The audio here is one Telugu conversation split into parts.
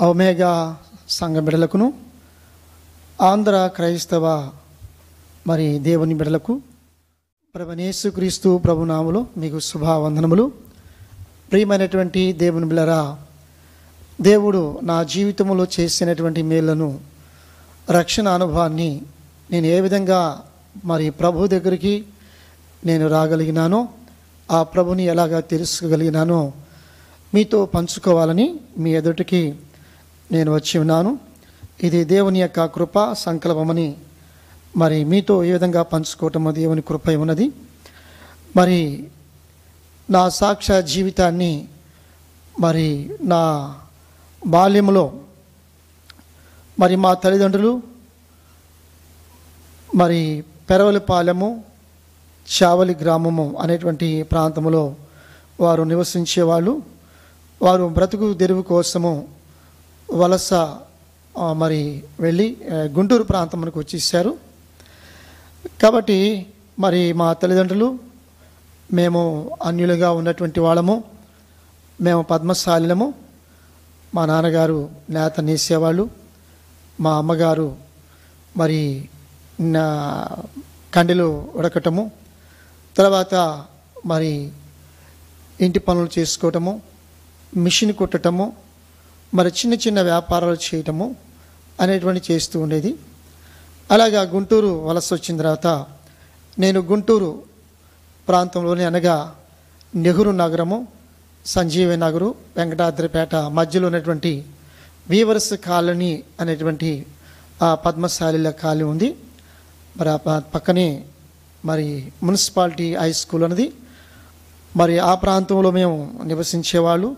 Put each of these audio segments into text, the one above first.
ఒమేగా సంఘ బిడలకును ఆంధ్ర క్రైస్తవ దేవుని బిడలకు ప్రభువైన యేసుక్రీస్తు ప్రభునామములో మీకు శుభవందనములు. ప్రియమైనటువంటి దేవుని బిడలారా, దేవుడు నా జీవితంలో చేసినటువంటి మేళ్లను, రక్షణ అనుభవాన్ని నేను ఏ విధంగా ప్రభు దగ్గరికి నేను రాగలిగినానో, ఆ ప్రభుని ఎలాగా తెలుసుకోగలిగినానో మీతో పంచుకోవాలని మీ ఎదుటికి నేను వచ్చి ఉన్నాను. ఇది దేవుని యొక్క కృప సంకల్పమని మీతో ఏ విధంగా పంచుకోవటం దేవుని కృప ఉన్నది. నా సాక్ష్య జీవితాన్ని నా బాల్యంలో మా తల్లిదండ్రులు పెరవలిపాలెము చావలి గ్రామము అనేటువంటి ప్రాంతంలో వారు నివసించేవాళ్ళు. వారు బ్రతుకు తెరువు కోసము వలస వెళ్ళి గుంటూరు ప్రాంతానికి వచ్చేసారు. కాబట్టి మా తల్లిదండ్రులు, మేము అన్యులుగా ఉన్నటువంటి వాళ్ళము, మేము పద్మశాలిలము. మా నాన్నగారు నేత నేసేవాళ్ళు, మా అమ్మగారు కండెలు ఉడకటము, తర్వాత ఇంటి పనులు చేసుకోవటము, మిషన్ కుట్టటము, చిన్న చిన్న వ్యాపారాలు చేయటము అనేటువంటి చేస్తూ ఉండేది. అలాగా గుంటూరు వలస వచ్చిన తర్వాత నేను గుంటూరు ప్రాంతంలోని, అనగా నెహ్రూ నగరము, సంజీవ నగరు, వెంకటాద్రిపేట మధ్యలో ఉన్నటువంటి వీవర్స్ కాలనీ అనేటువంటి పద్మశాలిల కాలనీ ఉంది. ఆ పక్కనే మున్సిపాలిటీ హై స్కూల్ అన్నది. ఆ ప్రాంతంలో మేము నివసించేవాళ్ళు.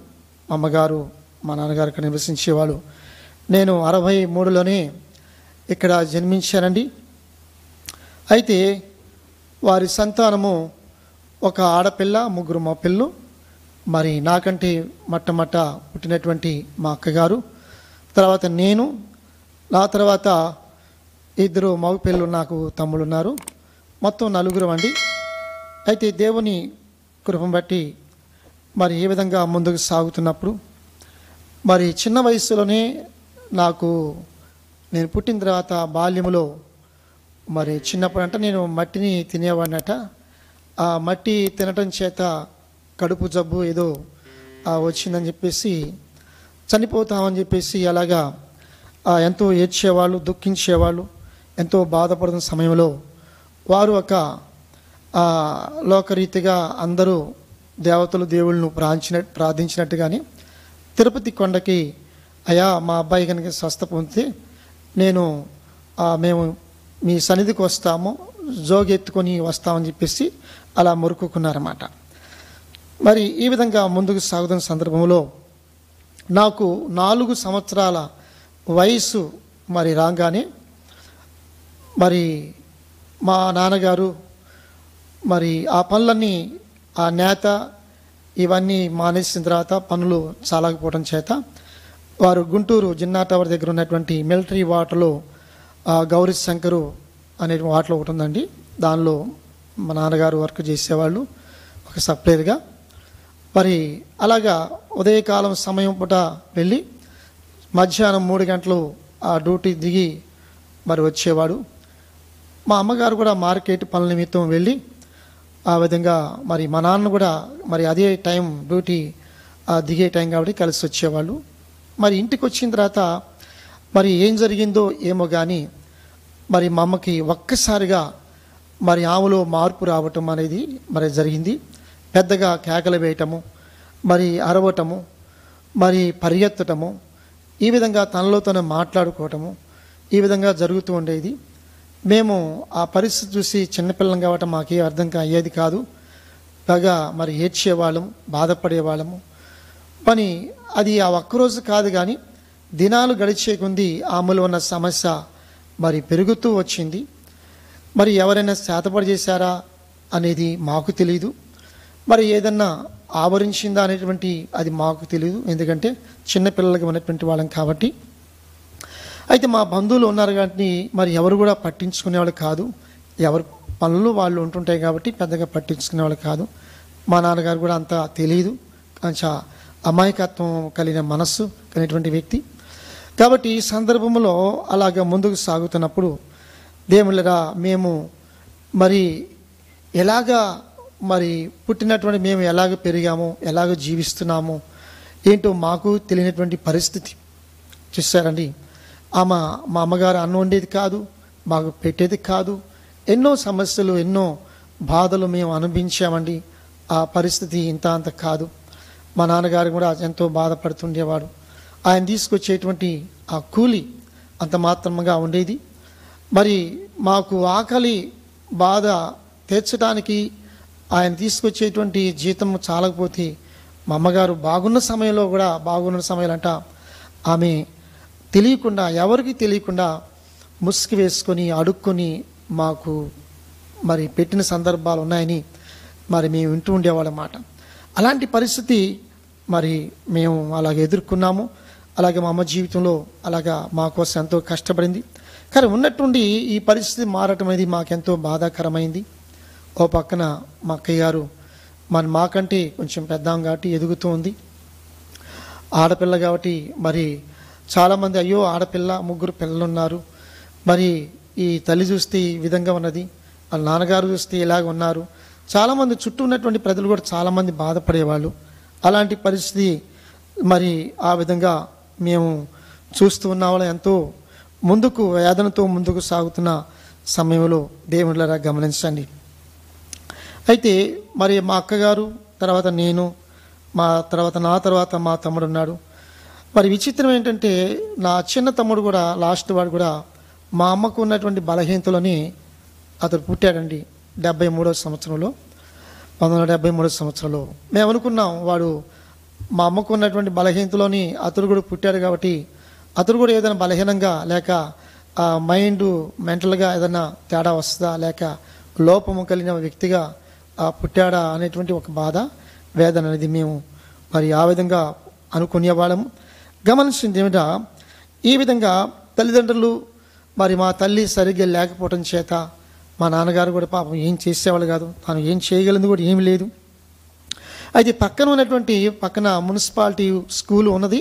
అమ్మగారు, మా నాన్నగారు ఇక్కడ నివసించేవాళ్ళు. నేను 63లోనే ఇక్కడ జన్మించానండి. అయితే వారి సంతానము ఒక ఆడపిల్ల, 3 మగపిల్లలు. నాకంటే మొట్టమొదట పుట్టినటువంటి మా అక్కగారు, తర్వాత నేను, నా తర్వాత 2 మగపిల్లలు, నాకు తమ్ముళ్ళు ఉన్నారు. మొత్తం 4 అండి. అయితే దేవుని కృపను బట్టి ఏ విధంగా ముందుకు సాగుతున్నప్పుడు చిన్న వయసులోనే నేను పుట్టిన తర్వాత బాల్యములో చిన్నప్పుడు అంటే నేను మట్టిని తినేవాడినట. ఆ మట్టి తినటం చేత కడుపు జబ్బు ఏదో వచ్చిందని చెప్పేసి, చనిపోతామని చెప్పేసి అలాగా ఎంతో ఏడ్చేవాళ్ళు, దుఃఖించేవాళ్ళు. ఎంతో బాధపడుతున్న సమయంలో వారు ఒక లోకరీతిగా అందరూ దేవతలు దేవుళ్ళను ప్రార్థించినట్టుగానే తిరుపతి కొండకి, అయ్యా మా అబ్బాయి కనుక స్వస్థ పొందితే మేము మీ సన్నిధికి వస్తాము, జోగెత్తుకొని వస్తామని చెప్పేసి అలా మొరుకుకున్నారన్నమాట. ఈ విధంగా ముందుకు సాగుతున్న సందర్భంలో నాకు 4 సంవత్సరాల వయసు రాగానే మా నాన్నగారు ఆ పనులన్నీ, ఆ నేత ఇవన్నీ మానేసిన తర్వాత పనులు చాలకపోవడం చేత వారు గుంటూరు జిన్నా టవర్ దగ్గర ఉన్నటువంటి మిలిటరీ వాటర్లో గౌరీ శంకరు అనే వాటర్లో ఒకటి ఉందండి. దానిలో మా నాన్నగారు వర్క్ చేసేవాళ్ళు ఒక సప్లైర్గా. అలాగా ఉదయకాలం సమయం పూట వెళ్ళి మధ్యాహ్నం 3 గంటలు ఆ డ్యూటీ దిగి వచ్చేవాడు. మా అమ్మగారు కూడా మార్కెట్ పనుల నిమిత్తం వెళ్ళి ఆ విధంగా మా నాన్న కూడా అదే టైం డ్యూటీ దిగే టైం కాబట్టి కలిసి వచ్చేవాళ్ళు. ఇంటికి వచ్చిన తర్వాత ఏం జరిగిందో ఏమో కానీ మా అమ్మకి ఒక్కసారిగా ఆమెలో మార్పు రావటం అనేది జరిగింది. పెద్దగా కేకలు వేయటము, అరవటము, పరిగెత్తటము, ఈ విధంగా తనలో తను మాట్లాడుకోవటము, ఈ విధంగా జరుగుతూ ఉండేది. మేము ఆ పరిస్థితి చూసి చిన్నపిల్లం కాబట్టి మాకే అర్థం అయ్యేది కాదు. బాగా ఏడ్చేవాళ్ళము, బాధపడేవాళ్ళము. అది ఆ ఒక్కరోజు కాదు కానీ దినాలు గడిచే కొద్దీ ఆమెలో ఉన్న సమస్య పెరుగుతూ వచ్చింది. ఎవరైనా శాతపడి చేశారా అనేది మాకు తెలియదు, ఏదన్నా ఆవరించిందా అనేటువంటి అది మాకు తెలియదు. ఎందుకంటే చిన్నపిల్లలకి ఉన్నటువంటి వాళ్ళం కాబట్టి. అయితే మా బంధువులు ఉన్నారు కాబట్టి ఎవరు కూడా పట్టించుకునేవాళ్ళు కాదు. ఎవరు పనులు వాళ్ళు ఉంటుంటాయి కాబట్టి పెద్దగా పట్టించుకునేవాళ్ళు కాదు. మా నాన్నగారు కూడా అంత తెలియదు, కొంచెం అమాయకత్వం కలిగిన మనస్సు కలిగినటువంటి వ్యక్తి. కాబట్టి ఈ సందర్భంలో అలాగ ముందుకు సాగుతున్నప్పుడు దేవుళ్ళరా మేము మరి ఎలాగా మరి పుట్టినటువంటి మేము ఎలాగ పెరిగాము, ఎలాగ జీవిస్తున్నాము ఏంటో మాకు తెలియనటువంటి పరిస్థితి. చూసారండి, మా అమ్మగారు అన్నం వండేది కాదు, మాకు పెట్టేది కాదు. ఎన్నో సమస్యలు, ఎన్నో బాధలు మేము అనుభవించామండి. ఆ పరిస్థితి ఇంత అంత కాదు. మా నాన్నగారు కూడా ఎంతో బాధపడుతుండేవాడు. ఆయన తీసుకొచ్చేటువంటి ఆ కూలి అంత మాత్రముగా ఉండేది. మరి మాకు ఆకలి బాధ తీర్చడానికి ఆయన తీసుకొచ్చేటువంటి జీతం చాలకపోతే మా అమ్మగారు బాగున్న సమయంలో అంట ఆమె తెలియకుండా, ఎవరికి తెలియకుండా ముసుగు వేసుకొని అడుక్కొని మాకు మరి పెట్టిన సందర్భాలు ఉన్నాయని మరి మేము వింటూ ఉండేవాళ్ళమాట. అలాంటి పరిస్థితి మరి మేము అలాగే ఎదుర్కొన్నాము. అలాగే మా అమ్మ జీవితంలో అలాగా మా కోసం ఎంతో కష్టపడింది. కానీ ఉన్నట్టుండి ఈ పరిస్థితి మారటం అనేది మాకెంతో బాధాకరమైంది. ఓ పక్కన మా అక్కయ్య గారు మాకంటే కొంచెం పెద్దాం కాబట్టి ఎదుగుతూ ఉంది. ఆడపిల్ల కాబట్టి మరి చాలామంది అయ్యో ఆడపిల్ల, 3 పిల్లలు ఉన్నారు, మరి ఈ తల్లి చూస్తే ఈ విధంగా ఉన్నది, వాళ్ళ నాన్నగారు చూస్తే ఇలాగ ఉన్నారు. చాలామంది చుట్టూ ఉన్నటువంటి ప్రజలు కూడా చాలామంది బాధపడేవాళ్ళు. అలాంటి పరిస్థితి మరి ఆ విధంగా మేము చూస్తూ ఉన్న వాళ్ళం ఎంతో ముందుకు వేదనతో ముందుకు సాగుతున్న సమయంలో దేవుళ్ళరా గమనించండి. అయితే మరి మా అక్కగారు తర్వాత నేను, నా తర్వాత మా తమ్ముడు ఉన్నాడు. మరి విచిత్రం ఏంటంటే నా చిన్న తమ్ముడు కూడా, లాస్ట్ వాడు కూడా మా అమ్మకు ఉన్నటువంటి బలహీనతలోని అతడు పుట్టాడండి. 1973 సంవత్సరంలో మేము అనుకున్నాం వాడు మా అమ్మకు ఉన్నటువంటి బలహీనతలోని అతడు కూడా పుట్టాడు కాబట్టి అతడు కూడా ఏదైనా బలహీనంగా లేక మైండ్ మెంటల్గా ఏదైనా తేడా వస్తుందా, లేక లోపము కలిగిన వ్యక్తిగా పుట్టాడా అనేటువంటి ఒక బాధ, వేదన అనేది మేము మరి ఆ విధంగా అనుకునేవాళ్ళము. గమనించింది ఏమిటా, ఈ విధంగా తల్లిదండ్రులు మరి మా తల్లి సరిగ్గా లేకపోవడం చేత మా నాన్నగారు కూడా పాపం ఏం చేసేవాళ్ళు కాదు, తాను ఏం చేయగలిగింది కూడా ఏమి లేదు. అయితే పక్కన మున్సిపాలిటీ స్కూల్ ఉన్నది.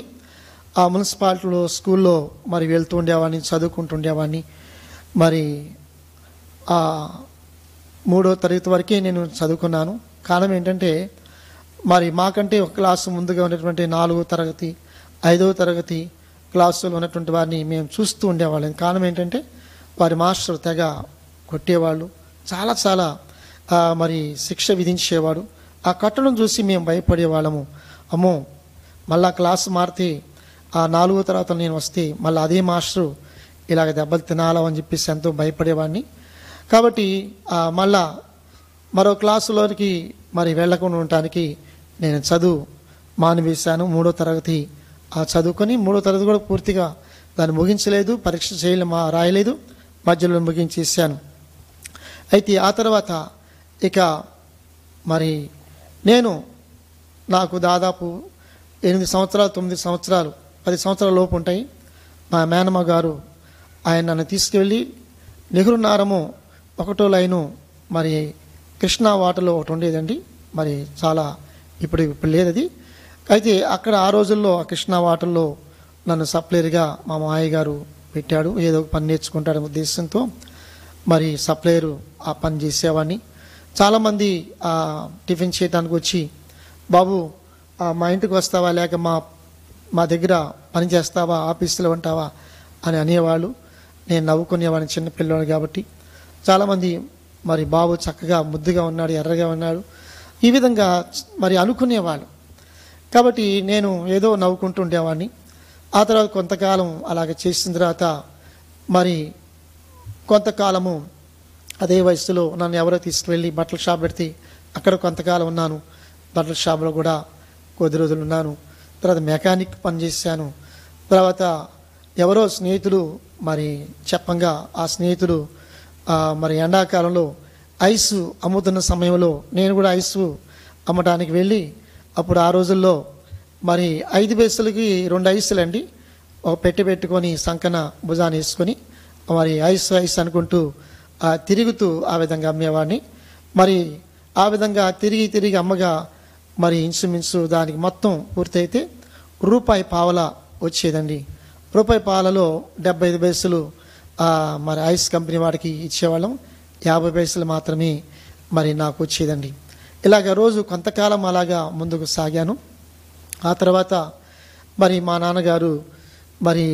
ఆ మున్సిపాలిటీలో స్కూల్లో మరి వెళ్తూ ఉండేవాడిని, చదువుకుంటుండేవాడిని. మరి 3వ తరగతి వరకే నేను చదువుకున్నాను. కారణం ఏంటంటే మరి మాకంటే ఒక క్లాసు ముందుగా ఉన్నటువంటి 4వ తరగతి 5వ తరగతి క్లాసులో ఉన్నటువంటి వారిని మేము చూస్తూ ఉండేవాళ్ళం. కారణం ఏంటంటే వారి మాస్టర్ తెగ కొట్టేవాళ్ళు, చాలా మరి శిక్ష విధించేవాడు. ఆ కట్టడం చూసి మేము భయపడేవాళ్ళము. అమ్మో మళ్ళా క్లాసు మారితే 4వ తరగతి నేను వస్తే మళ్ళీ అదే మాస్టరు ఇలాగ దెబ్బలు తినాలో అని చెప్పేసి ఎంతో భయపడేవాడిని. కాబట్టి మళ్ళా మరో క్లాసులోనికి మరి వెళ్ళకుండా ఉండటానికి నేను చదువు మానివేశాను. 3వ తరగతి చదువుకొని 3వ తరగతి కూడా పూర్తిగా దాన్ని ముగించలేదు, పరీక్ష రాయలేదు, మధ్యలో ముగించేసాను. అయితే ఆ తర్వాత ఇక మరి నాకు దాదాపు 8 సంవత్సరాలు 9 సంవత్సరాలు 10 సంవత్సరాల లోపు ఉంటాయి. మా మేనమ్మ గారు ఆయన నన్ను తీసుకువెళ్ళి నెహ్రూ నారము 1వ లైను మరి కృష్ణా వాటర్లో ఒకటి ఉండేదండి. మరి చాలా ఇప్పుడు లేదు అది. అయితే అక్కడ ఆ రోజుల్లో ఆ కృష్ణా వాటర్లో నన్ను సప్లయర్గా మా మామయ్య గారు పెట్టాడు. ఏదో ఒక పని నేర్చుకుంటాడనే ఉద్దేశంతో మరి సప్లయరు ఆ పని చేసేవాడిని. చాలామంది టిఫిన్ చేయడానికి వచ్చి బాబు మా ఇంటికి వస్తావా, లేక మా దగ్గర పని చేస్తావా, ఆఫీసులో ఉంటావా అని అనేవాళ్ళు. నేను నవ్వుకునేవాడిని, చిన్న పిల్లవాడు కాబట్టి. చాలామంది మరి బాబు చక్కగా ముద్దుగా ఉన్నాడు, ఎర్రగా ఉన్నాడు, ఈ విధంగా మరి అనుకునేవాళ్ళు. కాబట్టి నేను ఏదో నవ్వుకుంటూ ఉండేవాడిని. ఆ తర్వాత కొంతకాలం అలాగే చేసిన తర్వాత మరి కొంతకాలము అదే వయసులో నన్ను ఎవరో తీసుకువెళ్ళి బట్టల షాప్ పెడితే అక్కడ కొంతకాలం ఉన్నాను. బట్టల షాప్లో కూడా కొద్ది రోజులు ఉన్నాను. తర్వాత మెకానిక్ పని చేశాను. తర్వాత ఎవరో స్నేహితుడు మరి చెప్పంగా ఆ స్నేహితుడు మరి ఎండాకాలంలో ఐసు అమ్ముతున్న సమయంలో నేను కూడా ఐసు అమ్మటానికి వెళ్ళి, అప్పుడు ఆ రోజుల్లో మరి 5 పైసలకి 2 ఐసులు అండి, ఒక పెట్టుకొని సంకన భుజాన్ని వేసుకొని మరి ఐస్ అనుకుంటూ తిరుగుతూ ఆ విధంగా అమ్మేవాడిని. మరి ఆ విధంగా తిరిగి అమ్మగా మరి ఇంచుమించు దానికి మొత్తం పూర్తయితే ₹1.50 వచ్చేదండి. రూపాయి పాలలో 75 పైసలు మరి ఐస్ కంపెనీ వాడికి ఇచ్చేవాళ్ళం, 50 పైసలు మాత్రమే మరి నాకు వచ్చేదండి. ఇలాగ రోజు కొంతకాలం అలాగా ముందుకు సాగాను. ఆ తర్వాత మరి మా నాన్నగారు మరి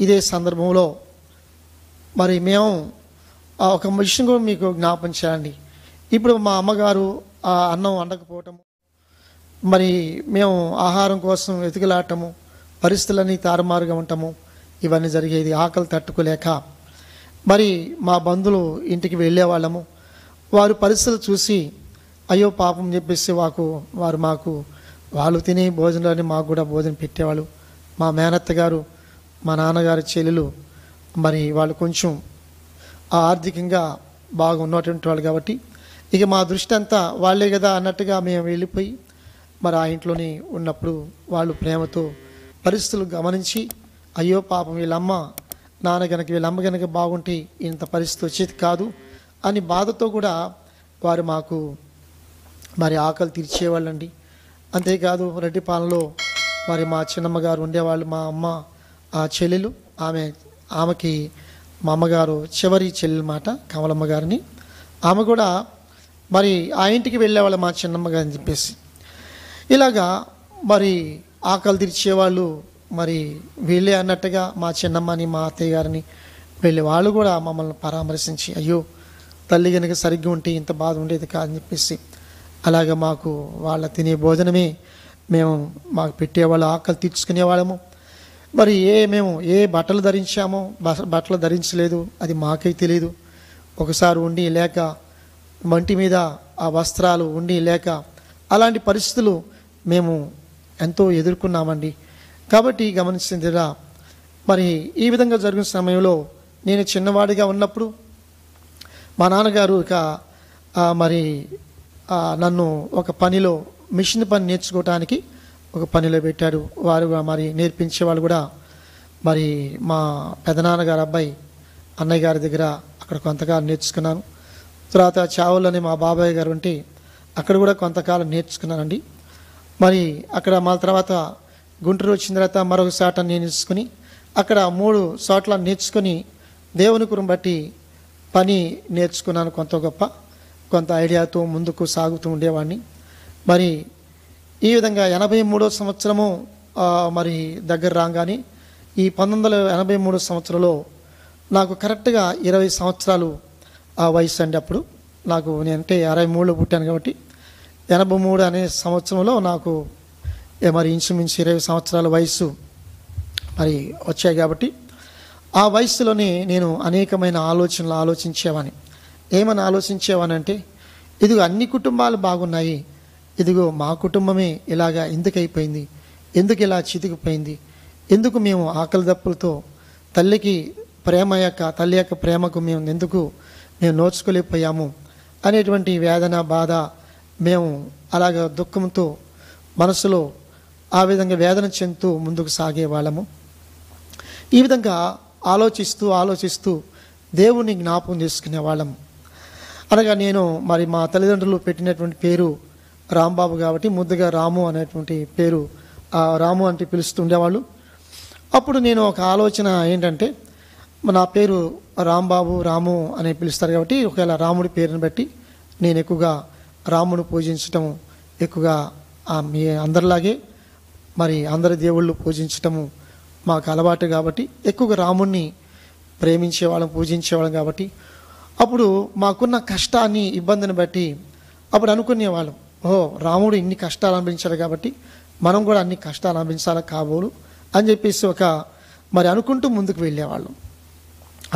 ఇదే సందర్భంలో మరి మేము ఒక విషయం కూడా మీకు జ్ఞాపం చేయండి. ఇప్పుడు మా అమ్మగారు అన్నం వండకపోవటము, మరి మేము ఆహారం కోసం వెతుకులాటము, పరిస్థితులన్నీ తారుమారుగా ఉండటము, ఇవన్నీ జరిగేది. ఆకలి తట్టుకోలేక మరి మా బంధువులు ఇంటికి వెళ్ళేవాళ్ళము. వారు పరిస్థితులు చూసి అయ్యో పాపం చెప్పేసి వారు మాకు వాళ్ళు తినే భోజనాన్ని మాకు కూడా భోజనం పెట్టేవాళ్ళు. మా మేనత్త గారు, మా నాన్నగారి చెల్లెలు మరి వాళ్ళు కొంచెం ఆర్థికంగా బాగా ఉన్నటువంటి వాళ్ళు కాబట్టి ఇక మా దృష్టి అంతా వాళ్ళే కదా అన్నట్టుగా మేము వెళ్ళిపోయి మరి ఆ ఇంట్లోనే ఉన్నప్పుడు వాళ్ళు ప్రేమతో పరిస్థితులు గమనించి అయ్యో పాపం వీళ్ళమ్మ వీళ్ళమ్మ గనక బాగుంటే ఇంత పరిస్థితి వచ్చేది కాదు అని బాధతో కూడా వారు మాకు మరి ఆకలి తీర్చేవాళ్ళండి. అంతేకాదు రెడ్డిపాలెంలో మరి మా చిన్నమ్మ గారు ఉండేవాళ్ళు. మా అమ్మ చెల్లెలు, ఆమెకి మా అమ్మగారు చివరి చెల్లెలు మాట కమలమ్మ గారిని, ఆమె కూడా మరి ఆ ఇంటికి వెళ్ళేవాళ్ళు మా చిన్నమ్మ గారిని చెప్పేసి. ఇలాగా మరి ఆకలి తీర్చేవాళ్ళు మరి వీళ్ళే అన్నట్టుగా మా చిన్నమ్మని మా అత్తయ్య గారిని వెళ్ళి వాళ్ళు కూడా మమ్మల్ని పరామర్శించి అయ్యో తల్లి కనుక సరిగ్గా ఉంటే ఇంత బాధ ఉండేది కాదని చెప్పేసి అలాగ మాకు వాళ్ళ తినే భోజనమే మాకు పెట్టేవాళ్ళు, ఆకలి తీర్చుకునేవాళ్ళము. మరి మేము ఏ బట్టలు ధరించామో బట్టలు ధరించలేదు, అది మాకే తెలియదు. ఒకసారి ఉండి లేక మంటి మీద ఆ వస్త్రాలు ఉండి లేక అలాంటి పరిస్థితులు మేము ఎంతో ఎదుర్కొన్నామండి. కాబట్టి గమనించిందిరా మరి ఈ విధంగా జరిగిన సమయంలో నేను చిన్నవాడిగా ఉన్నప్పుడు మా నాన్నగారు ఇక మరి నన్ను ఒక పనిలో మిషన్ పని నేర్చుకోవటానికి ఒక పనిలో పెట్టాడు. వారు మరి నేర్పించే వాళ్ళు కూడా మరి మా పెదనాన్నగారు అబ్బాయి అన్నయ్య గారి దగ్గర అక్కడ కొంతకాలం నేర్చుకున్నాను. తర్వాత చావులని మా బాబాయ్ గారు ఉంటే అక్కడ కూడా కొంతకాలం నేర్చుకున్నానండి. మరి అక్కడ మా తర్వాత గుంటూరు వచ్చిన తర్వాత మరొక చాట నేర్చుకుని అక్కడ 3 చోట్ల నేర్చుకొని దేవుని కృపను బట్టి పని నేర్చుకున్నాను. కొంత ఐడియాతో ముందుకు సాగుతూ ఉండేవాడిని. మరి ఈ విధంగా 83వ సంవత్సరము మరి దగ్గర రాగానే ఈ 1983 సంవత్సరంలో నాకు కరెక్ట్గా 20 సంవత్సరాలు వయసు అండి. అప్పుడు నేనంటే 63లో పుట్టాను కాబట్టి 83 అనే సంవత్సరంలో నాకు మరి ఇంచుమించు 20 సంవత్సరాల వయసు మరి వచ్చాయి. కాబట్టి ఆ వయసులోనే నేను అనేకమైన ఆలోచనలు ఆలోచించేవాని. ఏమని ఆలోచించేవానంటే ఇదిగో అన్ని కుటుంబాలు బాగున్నాయి, ఇదిగో మా కుటుంబమే ఇలాగా ఎందుకు అయిపోయింది, ఎందుకు ఇలా చితికిపోయింది, ఎందుకు మేము ఆకలి దప్పులతో తల్లి యొక్క ప్రేమకు మేము నోచుకోలేకపోయాము అనేటువంటి వేదన బాధ మేము అలాగ దుఃఖంతో మనసులో ఆ విధంగా వేదన చెందుతూ ముందుకు సాగేవాళ్ళము. ఈ విధంగా ఆలోచిస్తూ దేవుణ్ణి జ్ఞాపకం చేసుకునేవాళ్ళము. అనగా నేను మరి మా తల్లిదండ్రులు పెట్టినటువంటి పేరు రాంబాబు కాబట్టి ముద్దుగా రాము అనేటువంటి పేరు రాము అంటే పిలుస్తుండేవాళ్ళు. అప్పుడు నేను ఒక ఆలోచన ఏంటంటే నా పేరు రాంబాబు రాము అని పిలుస్తారు కాబట్టి ఒకవేళ రాముడి పేరుని బట్టి నేను ఎక్కువగా రామును పూజించటం ఎక్కువగా మీ అందరిలాగే మరి అందరి దేవుళ్ళు పూజించటము మాకు అలవాటు కాబట్టి ఎక్కువగా రాముణ్ణి ప్రేమించేవాళ్ళం పూజించేవాళ్ళం కాబట్టి అప్పుడు మాకున్న కష్టాన్ని ఇబ్బందిని బట్టి అప్పుడు అనుకునేవాళ్ళం రాముడు ఇన్ని కష్టాలు అనుభవించాడు కాబట్టి మనం కూడా అన్ని కష్టాలు అనుభవించాలి కాబోలు అని చెప్పేసి మరి అనుకుంటూ ముందుకు వెళ్ళేవాళ్ళం.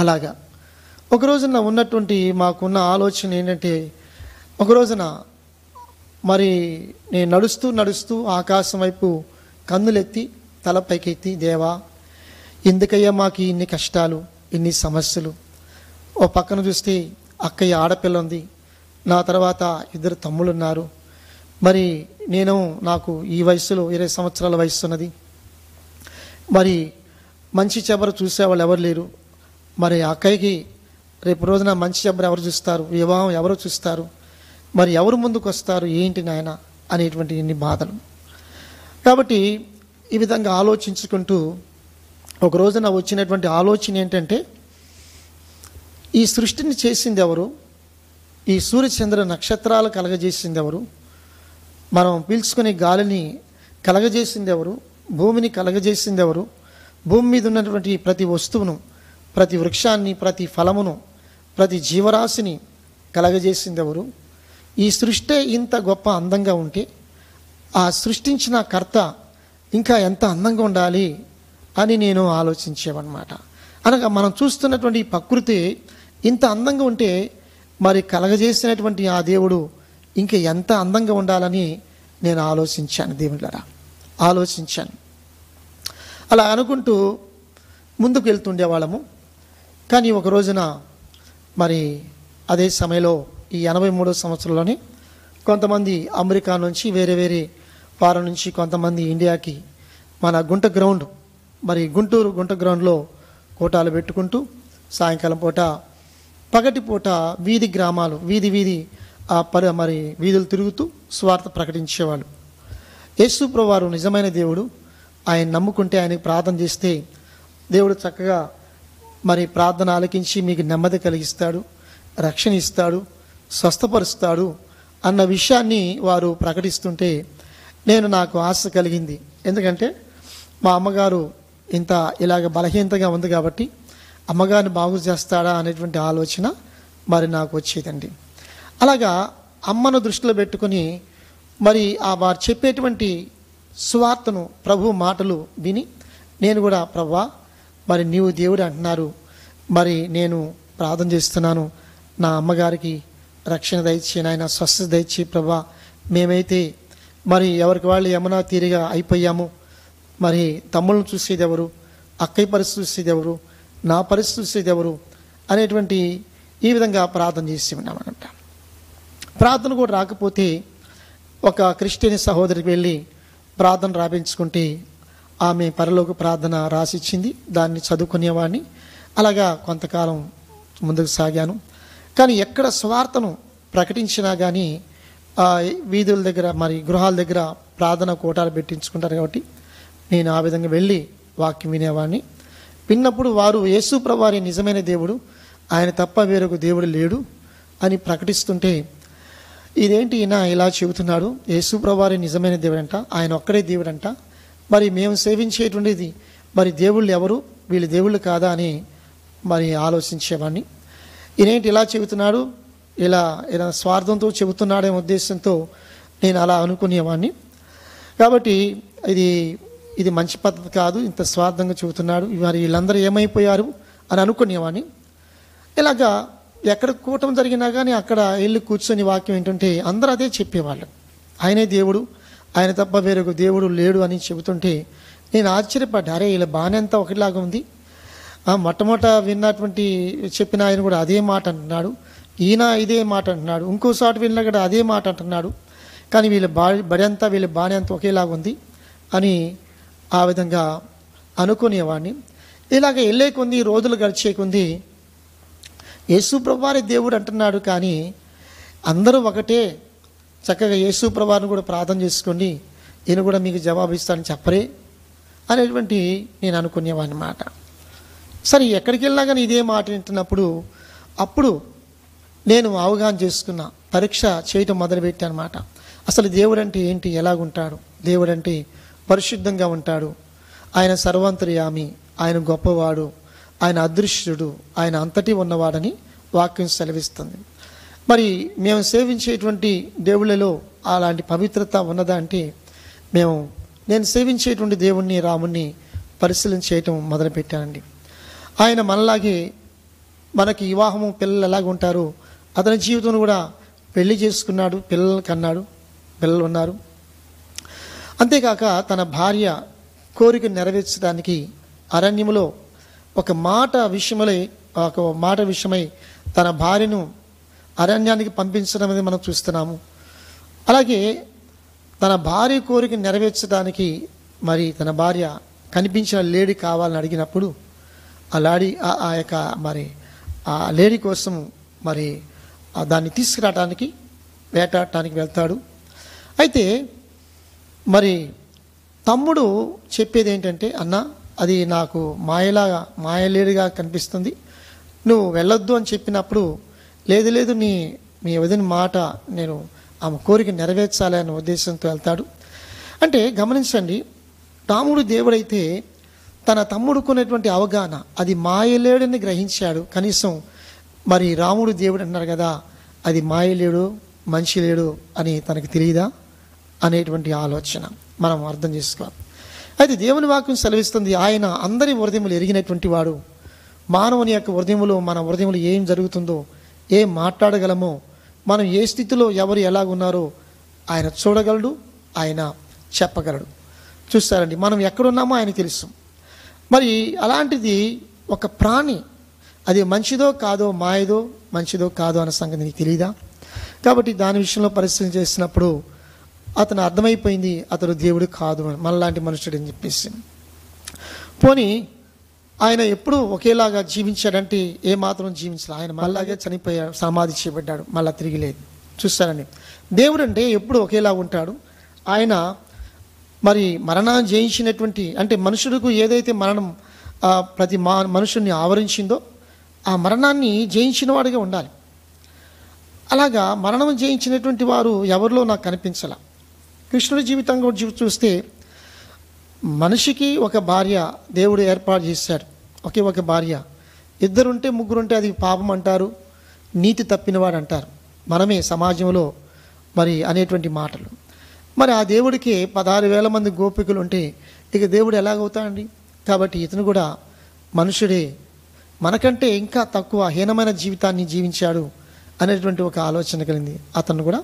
అలాగా ఒక రోజున ఉన్నటువంటి మాకున్న ఆలోచన ఏంటంటే ఒక రోజున మరి నేను నడుస్తూ ఆకాశం వైపు కన్నులెత్తి తల పైకెత్తి దేవా ఎందుకయ్యా మాకు ఇన్ని కష్టాలు ఇన్ని సమస్యలు, ఓ పక్కన చూస్తే అక్కయ్య ఆడపిల్ల ఉంది, నా తర్వాత 2 తమ్ముళ్ళు ఉన్నారు, మరి నాకు ఈ వయసులో 20 సంవత్సరాల వయసు ఉన్నది, మరి మంచి చెబరు చూసేవాళ్ళు ఎవరు లేరు, మరి అక్కయ్యకి రేపు రోజున మంచి చెబరు ఎవరు చూస్తారు, వివాహం ఎవరు చూస్తారు, మరి ఎవరు ముందుకు వస్తారు ఏంటి నాయన అనేటువంటి ఇన్ని బాధలు. కాబట్టి ఈ విధంగా ఆలోచించుకుంటూ ఒక రోజున వచ్చినటువంటి ఆలోచన ఏంటంటే, ఈ సృష్టిని చేసింది ఎవరు? ఈ సూర్యచంద్ర నక్షత్రాలు కలగజేసింది ఎవరు? మనం పీల్చుకునే గాలిని కలగజేసింది ఎవరు? భూమిని కలగజేసింది ఎవరు? భూమి మీద ఉన్నటువంటి ప్రతి వస్తువును, ప్రతి వృక్షాన్ని, ప్రతి ఫలమును, ప్రతి జీవరాశిని కలగజేసింది ఎవరు? ఈ సృష్టి ఇంత గొప్ప అందంగా ఉంటే ఆ సృష్టించిన కర్త ఇంకా ఎంత అందంగా ఉండాలి అని నేను ఆలోచించేవన్నమాట. అనగా మనం చూస్తున్నటువంటి ఈ ప్రకృతి ఇంత అందంగా ఉంటే మరి కలగజేసినటువంటి ఆ దేవుడు ఇంకా ఎంత అందంగా ఉండాలని నేను ఆలోచించాను. దేవుళ్ళరా, ఆలోచించాను. అలా అనుకుంటూ ముందుకు వెళ్తుండేవాళ్ళము. కానీ ఒక రోజున మరి అదే సమయంలో ఈ 83 సంవత్సరంలోనే కొంతమంది అమెరికా నుంచి, వేరే వేరే ఫారెన్ నుంచి కొంతమంది ఇండియాకి మన గుంట గ్రౌండ్, మరి గుంటూరు గుంట గ్రౌండ్లో కోటాలు పెట్టుకుంటూ సాయంకాలం పూట, పగటి పూట వీధి గ్రామాలు, వీధి మరి వీధులు తిరుగుతూ స్వార్థ ప్రకటించేవాళ్ళు. యేసు ప్రభువారు నిజమైన దేవుడు. ఆయన నమ్ముకుంటే, ఆయనకి ప్రార్థన చేస్తే దేవుడు చక్కగా మరి ప్రార్థన ఆలకించి మీకు నెమ్మది కలిగిస్తాడు, రక్షణ ఇస్తాడు, స్వస్థపరుస్తాడు అన్న విషయాన్ని వారు ప్రకటిస్తుంటే నాకు ఆశ కలిగింది. ఎందుకంటే మా అమ్మగారు ఇలాగ బలహీనతగా ఉంది కాబట్టి అమ్మగారిని బాగు చేస్తాడా అనేటువంటి ఆలోచన మరి నాకు వచ్చేదండి. అలాగా అమ్మను దృష్టిలో పెట్టుకుని మరి వారు చెప్పేటువంటి సువార్తను, ప్రభు మాటలు విని నేను కూడా, ప్రభువా మరి నీవు దేవుడు అంటున్నారు, మరి నేను ప్రార్థన చేస్తున్నాను, నా అమ్మగారికి రక్షణ దయచి, నాయన స్వస్థత దయచి ప్రభువా. మేమైతే మరి ఎవరికి వాళ్ళు ఏమన్నా తీరిగా అయిపోయాము, మరి తమ్ముళ్ళను చూసేది ఎవరు, అక్కయ్య పరిస్థితి చూసేది ఎవరు, నా పరిస్థితి చూసేది ఎవరు అనేటువంటి ఈ విధంగా ప్రార్థన చేసి ఉన్నామన్నమాట. ప్రార్థన కూడా రాకపోతే ఒక క్రిస్టియన్ సహోదరికి వెళ్ళి ప్రార్థన రాపించుకుంటే ఆమె పరలోక ప్రార్థన రాసిచ్చింది. దాన్ని చదువుకునేవాడిని. అలాగా కొంతకాలం ముందుకు సాగాను. కానీ ఎక్కడ స్వార్థను ప్రకటించినా కానీ వీధుల దగ్గర, మరి గృహాల దగ్గర ప్రార్థన కోటాలు పెట్టించుకుంటారు కాబట్టి నేను ఆ విధంగా వెళ్ళి వాక్యం వినేవాడిని. విన్నప్పుడు వారు యేసు ప్రభువారే నిజమైన దేవుడు, ఆయన తప్ప వేరొక దేవుడు లేడు అని ప్రకటిస్తుంటే, ఇదేంటి ఈయన ఇలా చెబుతున్నాడు, యేసు ప్రభువారే నిజమైన దేవుడంట, ఆయన ఒక్కడే దేవుడంట, మరి మేము సేవించేటువంటిది మరి దేవుళ్ళు ఎవరు, వీళ్ళు దేవుళ్ళు కాదా అని మరి ఆలోచించేవాడిని. ఈయనేంటి ఇలా చెబుతున్నాడు, ఇలా స్వార్థంతో చెబుతున్నాడే ఉద్దేశంతో నేను అలా అనుకునేవాడిని. కాబట్టి ఇది మంచి పద్ధతి కాదు, ఇంత స్వార్థంగా చెబుతున్నాడు, మరి వీళ్ళందరూ ఏమైపోయారు అని అనుకునేవాడిని. ఇలాగా ఎక్కడ కూటమి జరిగినా కానీ అక్కడ వెళ్ళి కూర్చొని వాక్యం ఏంటంటే అందరూ అదే చెప్పేవాళ్ళు, ఆయనే దేవుడు, ఆయన తప్ప వేరొక దేవుడు లేడు అని చెబుతుంటే నేను ఆశ్చర్యపడ్డా. అరే వీళ్ళ బాగానే అంతా ఒకటిలాగా ఉంది. మొట్టమొదట విన్నటువంటి చెప్పిన ఆయన కూడా అదే మాట అంటున్నాడు, ఈయన ఇదే మాట అంటున్నాడు, ఇంకోసారి విన్నా కూడా అదే మాట అంటున్నాడు, కానీ వీళ్ళ బడి అంతా వీళ్ళ బాగానే అంతా ఒకేలాగా ఉంది అని ఆ విధంగా అనుకునేవాడిని. ఇలాగ వెళ్ళే కొంది, రోజులు గడిచే కొంది, యేసు ప్రభువారే దేవుడు అంటున్నాడు, కానీ అందరూ ఒకటే, చక్కగా యేసు ప్రభువారిని కూడా ప్రార్థన చేసుకోండి, ఈయన కూడా మీకు జవాబు ఇస్తానని చెప్పరే అనేటువంటి నేను అనుకునేవాడిని మాట. సరే ఎక్కడికి వెళ్ళినా కానీ ఇదే మాట వింటున్నప్పుడు అప్పుడు నేను అవగాహన చేసుకున్న, పరీక్ష చేయటం మొదలుపెట్టాను అన్నమాట. అసలు దేవుడు అంటే ఏంటి, ఎలాగుంటాడు, దేవుడు అంటే పరిశుద్ధంగా ఉంటాడు, ఆయన సర్వాంతర్యామి, ఆయన గొప్పవాడు, ఆయన అదృశ్యుడు, ఆయన అంతటి ఉన్నవాడని వాక్యం సెలవిస్తుంది. మరి మేము సేవించేటువంటి దేవుళ్ళలో అలాంటి పవిత్రత ఉన్నదా అంటే నేను సేవించేటువంటి దేవుణ్ణి, రాముణ్ణి పరిశీలన చేయటం మొదలుపెట్టానండి. ఆయన మనలాగే మనకి వివాహము, పిల్లలు ఎలాగ ఉంటారు, అతని జీవితం కూడా పెళ్లి చేసుకున్నాడు, పిల్లలు కన్నాడు, పిల్లలు ఉన్నారు. అంతేకాక తన భార్య కోరిక నెరవేర్చడానికి అరణ్యములో ఒక మాట విషయమై తన భార్యను అరణ్యానికి పంపించడం అనేది మనం చూస్తున్నాము. అలాగే తన భార్య కోరిక నెరవేర్చడానికి మరి తన భార్య కనిపించిన లేడీ కావాలని అడిగినప్పుడు ఆ లేడీ కోసం మరి దాన్ని తీసుకురావడానికి, వేటాడటానికి వెళ్తాడు. అయితే మరి తమ్ముడు చెప్పేది ఏంటంటే, అన్న అది నాకు మాయలేడుగా కనిపిస్తుంది, నువ్వు వెళ్ళొద్దు అని చెప్పినప్పుడు, లేదు లేదు మీ వదిన మాట నేను ఆమె కోరిక నెరవేర్చాలి అనే ఉద్దేశంతో వెళ్తాడు. అంటే గమనించండి, రాముడు దేవుడైతే తన తమ్ముడుకున్నటువంటి అవగాహన అది మాయలేడని గ్రహించాడు. కనీసం మరి రాముడు దేవుడు అన్నారు కదా, అది మాయలేడు మనిషి లేడు అని తనకు తెలియదా అనేటువంటి ఆలోచన మనం అర్థం చేసుకోవాలి. అయితే దేవుని వాక్యం సెలవిస్తుంది, ఆయన అందరి హృదయములు ఎరిగినటువంటి వాడు. మానవుని యొక్క హృదయములో, మన హృదయములు ఏం జరుగుతుందో, ఏం మాట్లాడగలమో, మనం ఏ స్థితిలో ఎవరు ఎలాగున్నారో ఆయన చూడగలడు, ఆయన చెప్పగలడు. చూస్తారండి, మనం ఎక్కడున్నామో ఆయన తెలుసు. మరి అలాంటిది ఒక ప్రాణి, అది మంచిదో కాదో, మాయదో మంచిదో కాదో అన్న సంగతి నీకు తెలియదా? కాబట్టి దాని విషయంలో పరిశీలన చేసినప్పుడు అతను అర్థమైపోయింది, అతడు దేవుడు కాదు అని, మనలాంటి మనుషుడు అని చెప్పేసి. పోనీ ఆయన ఎప్పుడు ఒకేలాగా జీవించాడంటే ఏమాత్రం జీవించాలి. ఆయన మళ్ళాగే చనిపోయాడు, సమాధి చేయబడ్డాడు, మళ్ళీ తిరిగి లేదు. చూస్తారండి, దేవుడు అంటే ఎప్పుడు ఒకేలా ఉంటాడు. ఆయన మరి మరణాన్ని జయించినటువంటి, అంటే మనుషుడికి ఏదైతే మరణం ప్రతి మనుషుడిని ఆవరించిందో ఆ మరణాన్ని జయించిన వాడిగా ఉండాలి. అలాగా మరణం జయించినటువంటి వారు ఎవరిలో నాకు కనిపించాల. కృష్ణుడి జీవితంగా చూస్తే మనిషికి ఒక భార్య దేవుడు ఏర్పాటు చేశాడు, ఒకే ఒక భార్య. ఇద్దరుంటే ముగ్గురుంటే అది పాపం అంటారు, నీతి తప్పినవాడు అంటారు మనమే సమాజంలో మరి అనేటువంటి మాటలు. మరి ఆ దేవుడికి 16,000 మంది గోపికలు ఉంటే ఇక దేవుడు ఎలాగవుతాడండి? కాబట్టి ఇతను కూడా మనుషుడే, మనకంటే ఇంకా తక్కువ హీనమైన జీవితాన్ని జీవించాడు అనేటువంటి ఒక ఆలోచన కలిగింది. అతను కూడా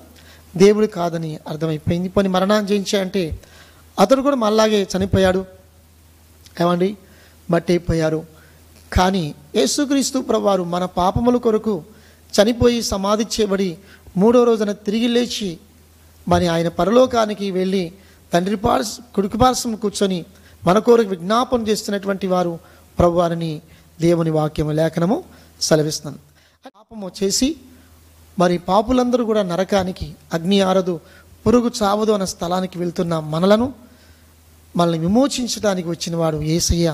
దేవుడు కాదని అర్థమైపోయింది. పోనీ మరణాన్ని జయించాయంటే అతడు కూడా మళ్ళాగే చనిపోయాడు, ఏమండి, మట్టి అయిపోయారు. కానీ యేసుక్రీస్తు ప్రభువారు మన పాపముల కొరకు చనిపోయి సమాధి చేయబడి 3వ రోజున తిరిగి లేచి మరి ఆయన పరలోకానికి వెళ్ళి తండ్రి కుడికి పార్శ్వం కూర్చొని మన కొరకు విజ్ఞాపన చేస్తున్నటువంటి వారు ప్రభువారిని దేవుని వాక్యము లేఖనము సెలవిస్తున్నాను. పాపము చేసి మరి పాపులందరూ కూడా నరకానికి, అగ్ని ఆరదు పురుగు చావదు అన్న స్థలానికి వెళ్తున్న మనల్ని విమోచించడానికి వచ్చిన వాడు యేసయ్య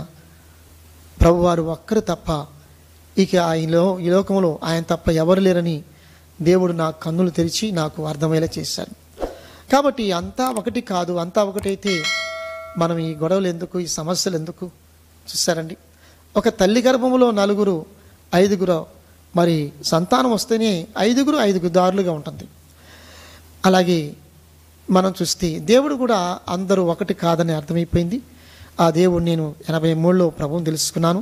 ప్రభువారు ఒక్కరు తప్ప ఇక ఈ లోకంలో ఆయన తప్ప ఎవరు లేరని దేవుడు నా కన్నులు తెరిచి నాకు అర్థమయ్యేలా చేశాడు. కాబట్టి అంతా ఒకటి కాదు, అంతా ఒకటైతే మనం ఈ గొడవలు ఎందుకు, ఈ సమస్యలు ఎందుకు? చూస్తారండి, ఒక తల్లి గర్భములో 4, 5 మరి సంతానం వస్తేనే 5 దారులుగా ఉంటుంది. అలాగే మనం చూస్తే దేవుడు కూడా అందరూ ఒకటి కాదని అర్థమైపోయింది. ఆ దేవుడు నేను 83లో ప్రభువుని తెలుసుకున్నాను.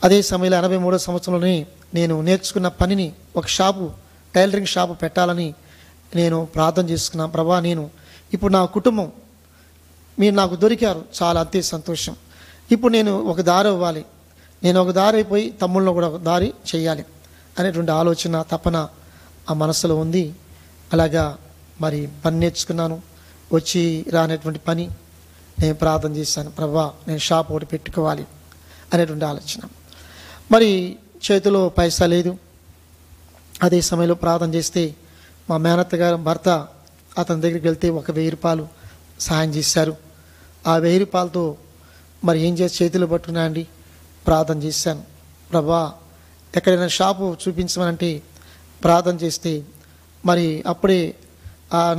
అదే సమయంలో 83వ సంవత్సరంలోనే నేను నేర్చుకున్న పనిని ఒక టైలరింగ్ షాపు పెట్టాలని నేను ప్రార్థన చేసుకున్నాను. ప్రభా, నేను ఇప్పుడు నా కుటుంబం మీరు నాకు దొరికారు, చాలా అంతే సంతోషం. ఇప్పుడు నేను ఒక దారి అవ్వాలి, నేను ఒక దారి అయిపోయి తమ్ముళ్ళను కూడా ఒక దారి చేయాలి అనేటువంటి ఆలోచన, తపన ఆ మనసులో ఉంది. అలాగా మరి పని నేర్చుకున్నాను. వచ్చి రానటువంటి పని నేను ప్రార్థన చేశాను, ప్రభా నేను షాప్ ఒకటి పెట్టుకోవాలి అనేటువంటి ఆలోచన. మరి చేతిలో పైసా లేదు. అదే సమయంలో ప్రార్థన చేస్తే మా మేనత్త గారు భర్త అతని దగ్గరికి వెళ్తే ఒక 1000 రూపాయలు సహాయం చేశారు. ఆ 1000 రూపాయలతో మరి ఏం చేసి చేతిలో పట్టుకున్నా అండి ప్రార్థన చేశాను. ప్రభా ఎక్కడైనా షాపు చూపించమనంటే ప్రార్థన చేస్తే మరి అప్పుడే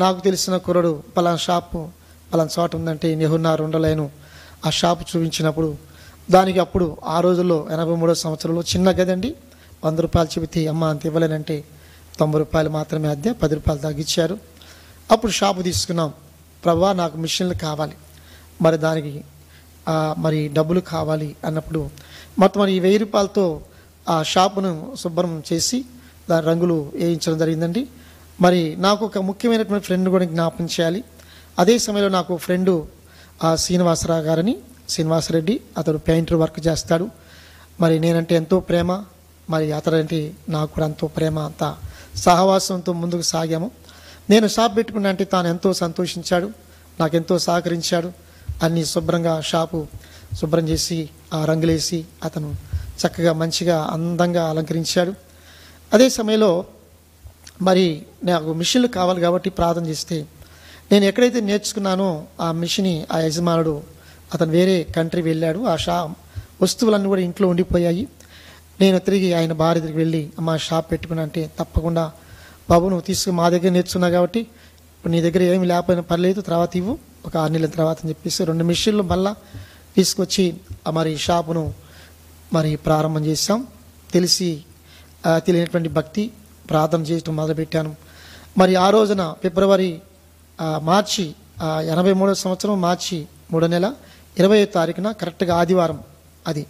నాకు తెలిసిన కుర్రడు పలానా చోట ఉందంటే నెహున్నారు ఉండలేను ఆ షాపు చూపించినప్పుడు దానికి అప్పుడు ఆ రోజుల్లో 83వ సంవత్సరంలో చిన్న గదండి, 100 రూపాయలు చెబితే అమ్మ అంత ఇవ్వలేనంటే 90 రూపాయలు మాత్రమే అద్దె, 10 రూపాయలు తగ్గించారు. అప్పుడు షాపు తీసుకున్నాం. ప్రభా నాకు మిషన్లు కావాలి, మరి దానికి మరి డబ్బులు కావాలి అన్నప్పుడు మొత్తం ఈ 1000 రూపాయలతో ఆ షాపును శుభ్రం చేసి దాని రంగులు వేయించడం జరిగిందండి. మరి నాకు ఒక ముఖ్యమైనటువంటి ఫ్రెండ్ కూడా జ్ఞాపకం చేయాలి. అదే సమయంలో నాకు ఫ్రెండు శ్రీనివాసరావు గారని, శ్రీనివాసరెడ్డి, అతడు పెయింటర్ వర్క్ చేస్తాడు. మరి నేనంటే ఎంతో ప్రేమ, మరి అతడంటే నాకు కూడా ఎంతో ప్రేమ. అంత సహవాసంతో ముందుకు సాగాము. నేను షాప్ పెట్టుకున్నా అంటే తాను ఎంతో సంతోషించాడు, నాకెంతో సహకరించాడు. అన్నీ శుభ్రంగా షాపు శుభ్రం చేసి ఆ రంగులేసి అతను చక్కగా మంచిగా అందంగా అలంకరించాడు. అదే సమయంలో మరి నాకు మిషన్లు కావాలి కాబట్టి ప్రార్థన చేస్తే నేను ఎక్కడైతే నేర్చుకున్నానో ఆ మిషని ఆ యజమానుడు అతను వేరే కంట్రీ వెళ్ళాడు. ఆ వస్తువులన్నీ కూడా ఇంట్లో ఉండిపోయాయి. నేను తిరిగి ఆయన భార్య దగ్గరికి వెళ్ళి అమ్మ షాప్ పెట్టుకున్నా అంటే, తప్పకుండా బాబు నువ్వు తీసుకు మా దగ్గర నేర్చుకున్నావు కాబట్టి ఇప్పుడు నీ దగ్గర ఏమి లేకపోయినా పర్లేదు, తర్వాత ఇవ్వు ఒక 6 నెలల తర్వాత అని చెప్పేసి 2 మిషన్లు మళ్ళా తీసుకొచ్చి మరి షాపును మరి ప్రారంభం చేశాం. తెలియనటువంటి భక్తి ప్రార్థన చేయటం మొదలుపెట్టాను. మరి ఆ రోజున మార్చి 83వ సంవత్సరం మార్చి 3వ నెల 20వ తారీఖున కరెక్ట్గా ఆదివారం అది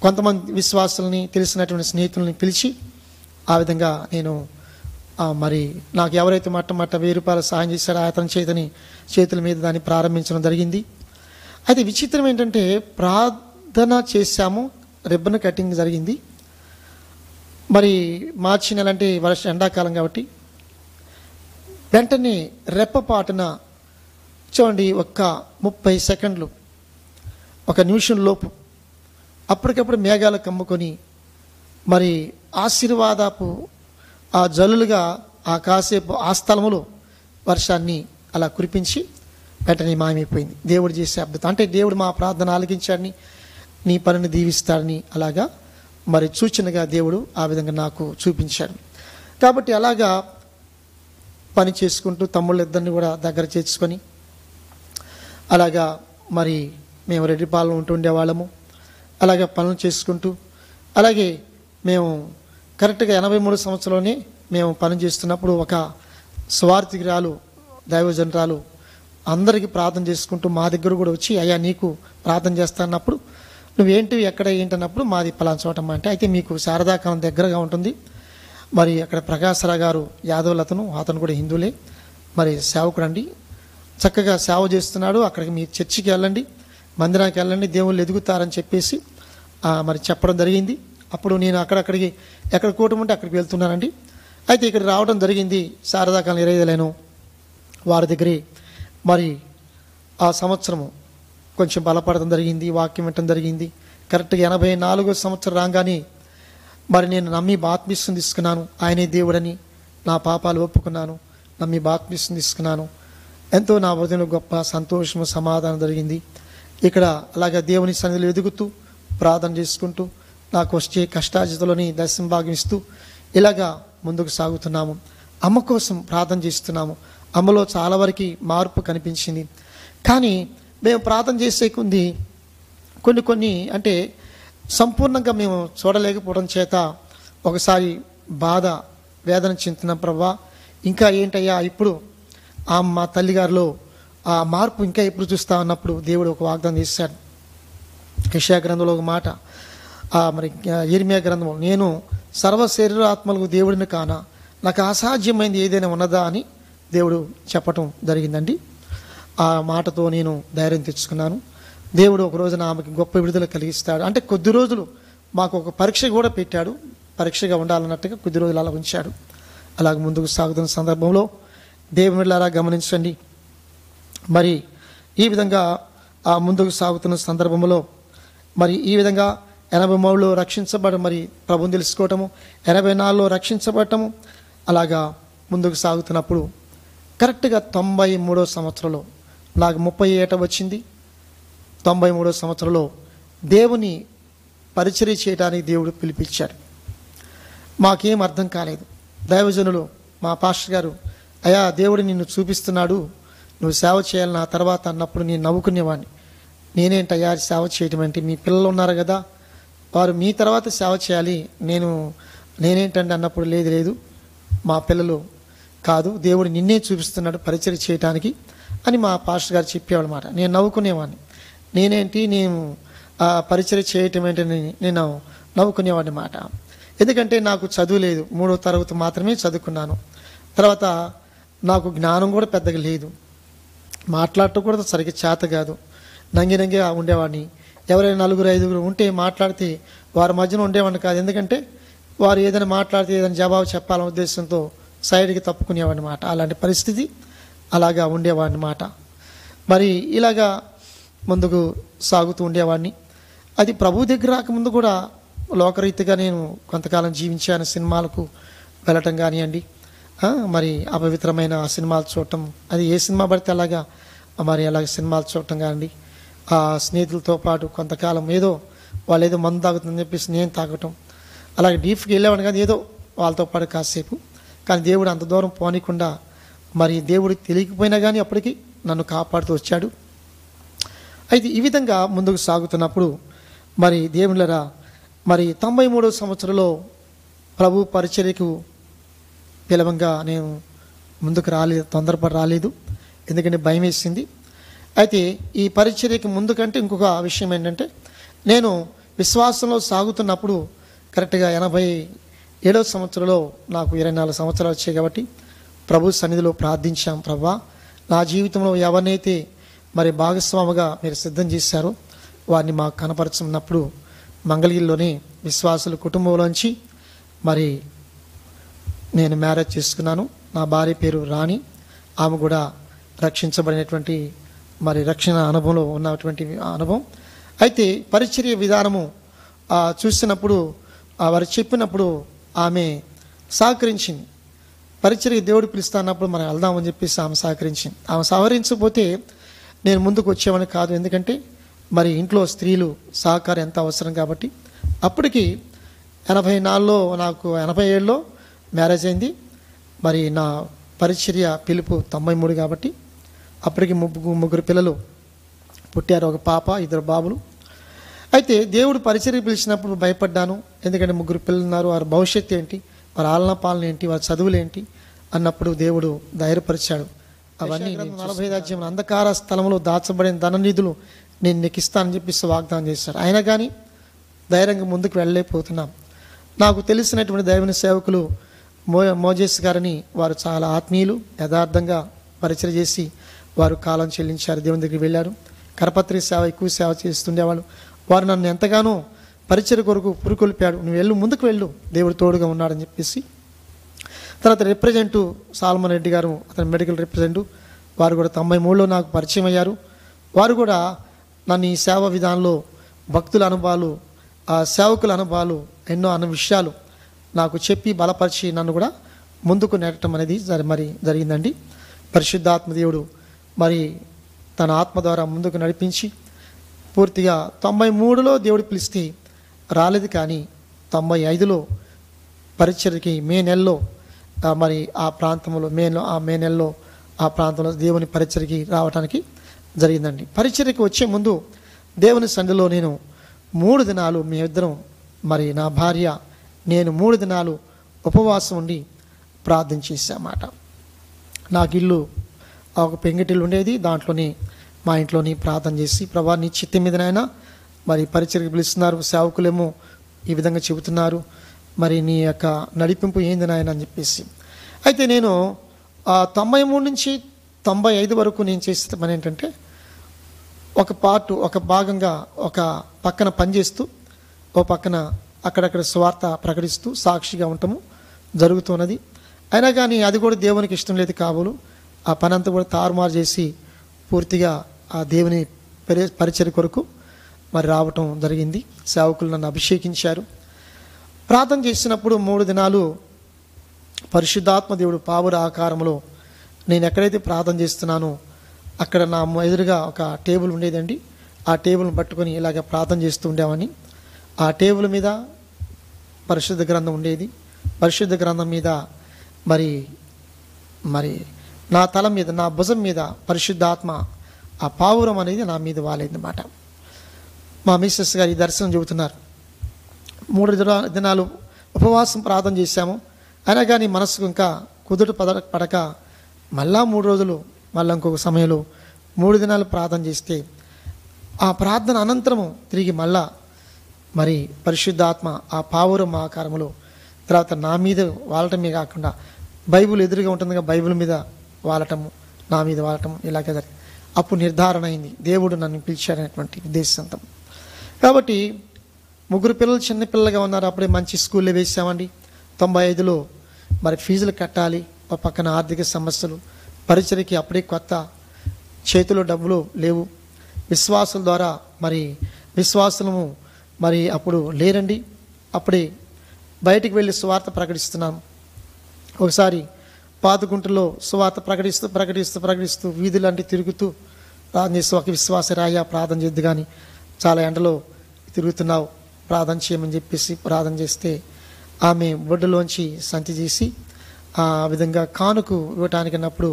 కొంతమంది విశ్వాసుల్ని తెలిసినటువంటి స్నేహితుల్ని పిలిచి ఆ విధంగా నేను మరి నాకు ఎవరైతే మట్ట 1000 రూపాయలు సహాయం చేశాడో అతని చేతుల మీద దాన్ని ప్రారంభించడం జరిగింది. అయితే విచిత్రం ఏంటంటే ప్రార్థన చేశాము, రిబ్బన్ కటింగ్ జరిగింది. మరి మార్చి నెల అంటే ఎండాకాలం కాబట్టి వెంటనే రెప్పపాటున చూడండి, ఒక్క 30 సెకండ్లు, 1 నిమిషం లోపు అప్పటికప్పుడు మేఘాలు కమ్ముకొని మరి ఆశీర్వాదపు ఆ జల్లులుగా ఆ కాసేపు ఆ స్థలములో వర్షాన్ని అలా కురిపించి వెంటనే మాయమైపోయింది. దేవుడు చేసే అద్భుతం అంటే దేవుడు మా ప్రార్థన ఆలకించాడని, నీ పనిని దీవిస్తాడని అలాగా మరి సూచనగా దేవుడు ఆ విధంగా నాకు చూపించాడు. కాబట్టి అలాగా పని చేసుకుంటూ తమ్ముళ్ళిద్దరిని కూడా దగ్గర చేర్చుకొని అలాగా మరి మేము రెడ్డిపాలెం ఉంటుండేవాళ్ళము. అలాగే పనులు చేసుకుంటూ అలాగే మేము కరెక్ట్గా 83 సంవత్సరంలోనే మేము పని చేస్తున్నప్పుడు ఒక స్వార్థికురాలు దైవజనరాలు అందరికీ ప్రార్థన చేసుకుంటూ మా దగ్గర కూడా వచ్చి, అయ్యా నీకు ప్రార్థన చేస్తానన్నప్పుడు నువ్వేంటివి ఎక్కడ ఏంటన్నప్పుడు మాది పలానా చోటమ్మా అంటే, అయితే మీకు శారదాకాలం దగ్గరగా ఉంటుంది, మరి అక్కడ ప్రకాశరావు గారు యాదవులు అతను కూడా హిందువులే, మరి సేవకుడు అండి, చక్కగా సేవ చేస్తున్నాడు, అక్కడికి మీ చర్చికి వెళ్ళండి, మందిరానికి వెళ్ళండి, దేవుళ్ళు ఎదుగుతారని చెప్పేసి మరి చెప్పడం జరిగింది. అప్పుడు నేను ఎక్కడ కూటమి ఉంటే అక్కడికి వెళ్తున్నానండి. అయితే ఇక్కడ రావడం జరిగింది. శారదాకాలం 25 వారి దగ్గరే మరి ఆ సంవత్సరము కొంచెం బలపడడం జరిగింది, వాక్యం వినటం జరిగింది. కరెక్ట్గా 84వ సంవత్సరం రాగానే మరి నేను నమ్మి బాప్తిస్మం తీసుకున్నాను. ఆయనే దేవుడని నా పాపాలు ఒప్పుకున్నాను, నమ్మి బాప్తిస్మం తీసుకున్నాను. ఎంతో నా హృదయంలో గొప్ప సంతోషము సమాధానం జరిగింది. ఇక్కడ అలాగా దేవుని సన్నిధిలో ఎదుగుతూ ప్రార్థన చేసుకుంటూ నాకు వచ్చే కష్టాజితలోని దర్శనం భాగం ఇస్తూ ఇలాగా ముందుకు సాగుతున్నాము. అమ్మ కోసం ప్రార్థన చేస్తున్నాము. అమ్మలో చాలా వరకు మార్పు కనిపించింది. కానీ మేము ప్రార్థన చేసే కొన్ని అంటే సంపూర్ణంగా మేము చూడలేకపోవడం చేత ఒకసారి బాధ వేదన చెందుతున్న ప్రభా, ఇంకా ఏంటయ్యా ఇప్పుడు మా తల్లిగారిలో ఆ మార్పు ఇంకా ఎప్పుడు చూస్తా ఉన్నప్పుడు దేవుడు ఒక వాగ్దానం చేశాడు. యెషయా గ్రంథంలో ఒక మాట, మరి యిర్మీయా గ్రంథంలో, నేను సర్వ శరీరాత్మలకు దేవుడిని కానా, నాకు అసాధ్యమైంది ఏదైనా ఉన్నదా అని దేవుడు చెప్పటం జరిగిందండి. ఆ మాటతో నేను ధైర్యం తెచ్చుకున్నాను. దేవుడు ఒక రోజున ఆమెకి గొప్ప విడుదల కలిగిస్తాడు. అంటే కొద్ది రోజులు మాకు ఒక పరీక్ష కూడా పెట్టాడు, పరీక్షగా ఉండాలన్నట్టుగా కొద్ది రోజులు అలా ఉంచాడు. అలాగ ముందుకు సాగుతున్న సందర్భంలో దేవుని అలా గమనించండి. మరి ఈ విధంగా ఆ ముందుకు సాగుతున్న సందర్భంలో మరి ఈ విధంగా 83లో రక్షించబడడం, మరి ప్రభుని తెలుసుకోవటము, 84లో రక్షించబడటము, అలాగా ముందుకు సాగుతున్నప్పుడు కరెక్ట్గా 93వ సంవత్సరంలో నాకు 30 ఏట వచ్చింది. 93వ సంవత్సరంలో దేవుని పరిచర్య చేయడానికి దేవుడు పిలిపించాడు. మాకేం అర్థం కాలేదు. దైవజనులు మా పాస్టర్ గారు, అయ్యా దేవుడు నిన్ను చూపిస్తున్నాడు, నువ్వు సేవ చేయాలి నా తర్వాత అన్నప్పుడు నేను నవ్వుకునేవాడిని. నేనేంటయ్యా సేవ చేయటం అంటే, మీ పిల్లలు ఉన్నారు కదా, వారు మీ తర్వాత సేవ చేయాలి, నేనేంటండి అన్నప్పుడు, లేదు మా పిల్లలు కాదు, దేవుడు నిన్నే చూపిస్తున్నాడు పరిచర్య చేయటానికి అని మా పాస్టర్ గారు చెప్పేవాళ్ళమాట. నేను నవ్వుకునేవాడిని. నేను పరిచర్య చేయటం ఏంటని నేను నవ్వుకునేవాడిని మాట. ఎందుకంటే నాకు చదువు లేదు, 3వ తరగతి మాత్రమే చదువుకున్నాను. తర్వాత నాకు జ్ఞానం కూడా పెద్దగా లేదు, మాట్లాడటం కూడా సరిగ్గా చేత కాదు, నంగినంగిగా ఉండేవాడిని. ఎవరైనా 4-5 ఉంటే మాట్లాడితే వారి మధ్యన ఉండేవాడిని కాదు. ఎందుకంటే వారు ఏదైనా మాట్లాడితే ఏదైనా జవాబు చెప్పాలనే ఉద్దేశంతో సైడ్కి తప్పుకునేవాడిని మాట. అలాంటి పరిస్థితి అలాగా ఉండేవాడిని మాట. మరి ఇలాగా ముందుకు సాగుతూ ఉండేవాడిని. అది ప్రభు దగ్గర రాకముందు కూడా లోకరీతిగా నేను కొంతకాలం జీవించాను. సినిమాలకు వెళ్ళటం కానివ్వండి, మరి అపవిత్రమైన ఆ సినిమాలు చూడటం, అది ఏ సినిమా పడితే అలాగా మరి అలాగ సినిమాలు చూడటం కానీ, ఆ స్నేహితులతో పాటు కొంతకాలం ఏదో వాళ్ళు ఏదో మందు తాగుతుందని చెప్పేసి నేను తాగటం, అలాగే డీప్కి వెళ్ళేవాడిని కానీ ఏదో వాళ్ళతో పాటు కాసేపు. కానీ దేవుడు అంత దూరం పోనీకుండా మరి దేవుడికి తెలియకపోయినా కానీ అప్పటికి నన్ను కాపాడుతూ వచ్చాడు. అయితే ఈ విధంగా ముందుకు సాగుతున్నప్పుడు మరి దేవుళ్ళరా మరి 93వ సంవత్సరంలో ప్రభు పరిచర్యకు పిలవంగా నేను ముందుకు రాలేదు, తొందరపడి రాలేదు, ఎందుకంటే భయం వేసింది. అయితే ఈ పరిచర్యకి ముందు కంటే ఇంకొక విషయం ఏంటంటే, నేను విశ్వాసంలో సాగుతున్నప్పుడు కరెక్ట్గా 87వ సంవత్సరంలో నాకు 24 సంవత్సరాలు వచ్చాయి కాబట్టి ప్రభు సన్నిధిలో ప్రార్థించాం. ప్రభువా, నా జీవితంలో ఎవరినైతే మరి భాగస్వామిగా మీరు సిద్ధం చేశారో వారిని మాకు కనపరుచున్నప్పుడు మంగళగిరిలోని విశ్వాసుల కుటుంబంలోంచి మరి నేను మ్యారేజ్ చేసుకున్నాను. నా భార్య పేరు రాణి, ఆమె కూడా రక్షించబడినటువంటి మరి రక్షణ అనుభవంలో ఉన్నటువంటి అనుభవం. అయితే పరిచర్య విధానము చూసినప్పుడు వారు చెప్పినప్పుడు ఆమె సహకరించింది. పరిచర్య దేవుడు పిలుస్తున్నప్పుడు మనం వెళ్దామని చెప్పేసి ఆమె సహకరించింది. ఆమె సహకరించకపోతే నేను ముందుకు వచ్చేవాడిని కాదు, ఎందుకంటే మరి ఇంట్లో స్త్రీలు సహకారం ఎంత అవసరం కాబట్టి. అప్పటికి 84లో నాకు 87లో మ్యారేజ్ అయింది. మరి నా పరిచర్య పిలుపు 93 కాబట్టి అప్పటికి ముగ్గురు పిల్లలు పుట్టారు, ఒక పాప, 2 బాబులు. అయితే దేవుడు పరిచర్య పిలిచినప్పుడు భయపడ్డాను, ఎందుకంటే ముగ్గురు పిల్లలు ఉన్నారు, వారి భవిష్యత్తు ఏంటి, వారి ఆలన పాలన ఏంటి, వారి చదువులు ఏంటి అన్నప్పుడు దేవుడు ధైర్యపరిచాడు. అవన్నీ 45 అధ్యాయం అంధకార స్థలంలో దాచబడిన ధననిధులు నేను నీకు ఇస్తానని చెప్పేసి వాగ్దానం చేశాడు. అయినా కానీ ధైర్యంగా ముందుకు వెళ్ళలేకపోతున్నాం. నాకు తెలిసినటువంటి దైవని సేవకులు మోజేస్ గారని, వారు చాలా ఆత్మీయులు, యథార్థంగా పరిచయం చేసి వారు కాలం చెల్లించారు, దేవుని దగ్గరికి వెళ్ళారు. కరపత్రి సేవ ఎక్కువ సేవ చేస్తుండేవాళ్ళు. వారు నన్ను ఎంతగానో పరిచయ కొరకు పురుకొల్పాడు, నువ్వు వెళ్ళు, ముందుకు వెళ్ళు, దేవుడు తోడుగా ఉన్నాడని చెప్పేసి. తర్వాత రిప్రజెంటు సాల్మన్ రెడ్డి గారు, అతని మెడికల్ రిప్రజెంటు, వారు కూడా 93లో నాకు పరిచయం అయ్యారు. వారు కూడా నన్ను ఈ సేవ విధానంలో భక్తుల అనుభవాలు, ఆ సేవకుల అనుభవాలు, ఎన్నో అన్న విషయాలు నాకు చెప్పి బలపరిచి నన్ను కూడా ముందుకు నెట్టడం అనేది మరి జరిగిందండి. పరిశుద్ధాత్మ దేవుడు మరి తన ఆత్మ ద్వారా ముందుకు నడిపించి పూర్తిగా 93లో దేవుడు పిలిస్తే రాలేదు, కానీ 95లో పరిచర్యకి మే నెలలో మరి ఆ ప్రాంతంలో మే నెలలో ఆ ప్రాంతంలో దేవుని పరిచర్యకి రావడానికి జరిగిందండి. పరిచర్యకి వచ్చే ముందు దేవుని సన్నిధిలో నేను 3 దినాలు మేమిద్దరం మరి నా భార్య నేను 3 దినాలు ఉపవాసం ఉండి ప్రార్థన చేశామాట. నాకు ఇల్లు ఒక పెంగిటిల్లు ఉండేది, దాంట్లోని మా ఇంట్లోని ప్రార్థన చేసి, ప్రభా నీ చిత్తం మీదనైనా మరి పరిచర్యకి పిలుస్తున్నారు, సేవకులేమో ఈ విధంగా చెబుతున్నారు, మరి నీ యొక్క నడిపింపు ఏంది నాయన అని చెప్పేసి. అయితే నేను 93 నుంచి 95 వరకు నేను చేసే పని ఏంటంటే, ఒక భాగంగా ఒక పక్కన పనిచేస్తూ ఓ పక్కన అక్కడక్కడ స్వార్థ ప్రకటిస్తూ సాక్షిగా ఉండటము జరుగుతున్నది. అయినా కానీ అది కూడా దేవునికి ఇష్టం లేదు కాబోలు ఆ పని అంతా కూడా తారుమారు చేసి పూర్తిగా ఆ దేవుని పరిచర్య కొరకు మరి రావటం జరిగింది. సేవకులు నన్ను అభిషేకించారు. ప్రార్థన చేసినప్పుడు 3 దినాలు పరిశుద్ధాత్మ దేవుడు పావుర ఆకారంలో నేను ఎక్కడైతే ప్రార్థన చేస్తున్నానో అక్కడ నా ఎదురుగా ఒక టేబుల్ ఉండేదండి. ఆ టేబుల్ని పట్టుకొని ఇలాగ ప్రార్థన చేస్తూ ఉండేవాడిని. ఆ టేబుల్ మీద పరిశుద్ధ గ్రంథం ఉండేది. పరిశుద్ధ గ్రంథం మీద మరి మరి నా తల మీద, నా భుజం మీద పరిశుద్ధాత్మ ఆ పావురం అనేది నా మీద వాలేదన్నమాట. మా మిస్సెస్ గారు ఈ దర్శనం చెబుతున్నారు. 3 దినాలు ఉపవాసం ప్రార్థన చేశాము, అయినా కానీ మనసుకు ఇంకా కుదుట పడక మళ్ళా 3 రోజులు మళ్ళీ ఇంకొక సమయంలో 3 దినాలు ప్రార్థన చేస్తే ఆ ప్రార్థన అనంతరము తిరిగి మళ్ళా మరి పరిశుద్ధాత్మ ఆ పావురం ఆకారంలో తర్వాత నా మీద వాలటమే కాకుండా బైబిల్ ఎదురుగా ఉంటుందిగా బైబిల్ మీద వాలటము, నా మీద వాలటము ఇలాగే జరిగింది. అప్పుడు నిర్ధారణ అయింది, దేవుడు నన్ను పిలిచాడనేటువంటి ఉద్దేశంతం. కాబట్టి 3 పిల్లలు చిన్నపిల్లలుగా ఉన్నారు. అప్పుడే మంచి స్కూల్లో వేసామండి. 95లో మరి ఫీజులు కట్టాలి, ఒక పక్కన ఆర్థిక సమస్యలు, పరిచర్యకి అప్పుడే కొత్త, చేతిలో డబ్బులు లేవు. విశ్వాసుల ద్వారా మరి విశ్వాసులము మరి అప్పుడు లేరండి. అప్పుడే బయటికి వెళ్ళి సువార్త ప్రకటిస్తున్నాం. ఒకసారి పాతగుంటలో సువార్త ప్రకటిస్తూ వీధులంటే తిరుగుతూ ప్రార్థన చేస్తూ, ఒక విశ్వాసరాయ ప్రార్థన చేద్దు కానీ చాలా ఎండలో తిరుగుతున్నావు, ప్రార్థన చేయమని చెప్పేసి ప్రార్థన చేస్తే ఆమె బొడ్డులోంచి సంచి తీసి ఆ విధంగా కానుక ఇవ్వటానికి అన్నప్పుడు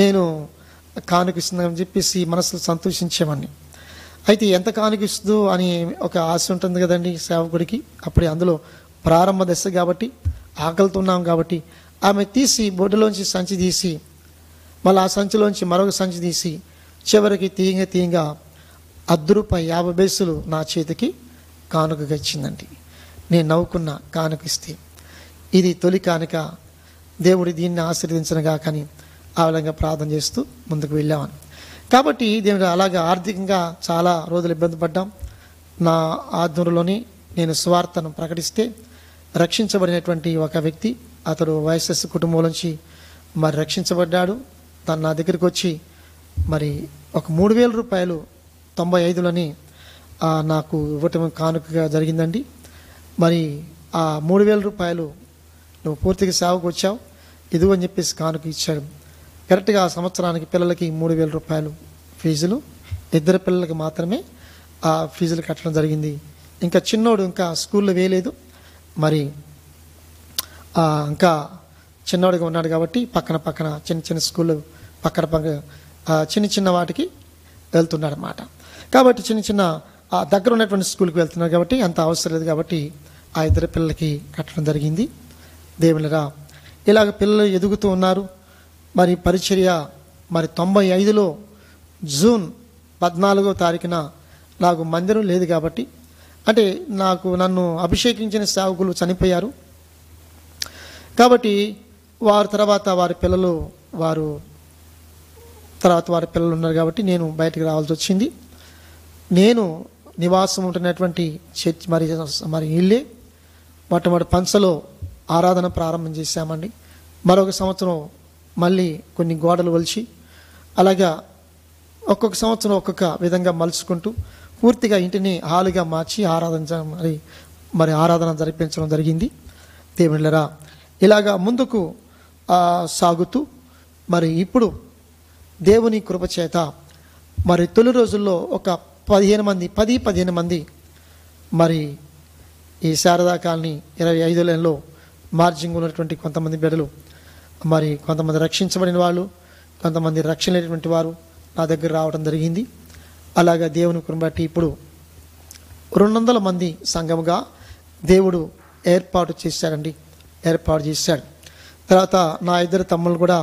నేను కానుక ఇస్తుందని చెప్పేసి మనసులో సంతోషించేవాడిని. అయితే ఎంత కానుక ఇస్తుందో అని ఒక ఆశ ఉంటుంది కదండి సేవకుడికి. అప్పుడే అందులో ప్రారంభ దశ కాబట్టి ఆకలితో ఉన్నాం కాబట్టి ఆమె తీసి బొడ్డులోంచి సంచి తీసి మళ్ళీ ఆ సంచిలోంచి మరొక సంచి తీసి చివరికి తీయంగా ₹50 నా చేతికి కానుకగా ఇచ్చిందండి. నేను నవ్వుకున్న కానుక ఇస్తే ఇది తొలి కానుక, దేవుడి దీన్ని ఆశీర్వదించనుగా కానీ ఆ విధంగా ప్రార్థన చేస్తూ ముందుకు వెళ్ళామని. కాబట్టి దేవుడు అలాగా ఆర్థికంగా చాలా రోజులు ఇబ్బంది పడ్డాం. నా ఆధ్వర్యంలోని నేను స్వార్థను ప్రకటిస్తే రక్షించబడినటువంటి ఒక వ్యక్తి, అతడు వైఎస్ఎస్ కుటుంబం నుంచి మరి రక్షించబడ్డాడు. తను నా దగ్గరికి వచ్చి మరి ఒక ₹3,000 95లోని నాకు ఇవ్వటం కానుకగా జరిగిందండి. మరి ఆ ₹3,000 నువ్వు పూర్తిగా సేవకు వచ్చావు ఇదిగో అని చెప్పేసి కానుక ఇచ్చాడు. కరెక్ట్గా ఆ సంవత్సరానికి పిల్లలకి ₹3,000 ఫీజులు, 2 పిల్లలకి మాత్రమే ఆ ఫీజులు కట్టడం జరిగింది. ఇంకా చిన్నోడు ఇంకా స్కూల్లో వేయలేదు, మరి ఇంకా చిన్నవాడిగా ఉన్నాడు కాబట్టి పక్కన చిన్న స్కూళ్ళు పక్కన చిన్న వాటికి వెళ్తున్నాడు అన్నమాట. కాబట్టి చిన్న దగ్గర ఉన్నటువంటి స్కూల్కి వెళ్తున్నాడు కాబట్టి అంత అవసరం లేదు కాబట్టి ఆ 2 పిల్లలకి కట్టడం జరిగింది. దేవునిరా ఇలాగ పిల్లలు ఎదుగుతూ ఉన్నారు. మరి పరిచర్య మరి 95లో జూన్ 14వ తారీఖున నాకు మందిరం లేదు కాబట్టి, అంటే నన్ను అభిషేకించిన సేవకులు చనిపోయారు కాబట్టి వారి తర్వాత వారి పిల్లలు ఉన్నారు కాబట్టి నేను బయటకు రావాల్సి వచ్చింది. నేను నివాసం ఉంటున్నటువంటి చర్చ్ మరి ఇల్లే మొట్టమొదటి పంచలో ఆరాధన ప్రారంభం చేశామండి. మరొక సంవత్సరం మళ్ళీ కొన్ని గోడలు వలిచి అలాగా ఒక్కొక్క సంవత్సరం ఒక్కొక్క విధంగా మలుచుకుంటూ పూర్తిగా ఇంటిని హాలుగా మార్చి ఆరాధన జరిపించడం జరిగింది. దేవుళ్ళరా ఇలాగా ముందుకు సాగుతూ మరి ఇప్పుడు దేవుని కృప చేత మరి తొలి రోజుల్లో ఒక 15 మంది మరి ఈ శారదా కాలనీ 25 లైన్లో మార్జింగ్ ఉన్నటువంటి కొంతమంది బిడ్డలు, మరి కొంతమంది రక్షించబడిన వాళ్ళు, కొంతమంది రక్షణ లేనటువంటి వారు నా దగ్గర రావడం జరిగింది. అలాగా దేవుని కృపను బట్టి ఇప్పుడు 200 మంది సంఘముగా దేవుడు ఏర్పాటు చేశాడు. తర్వాత నా 2 తమ్ముళ్ళు కూడా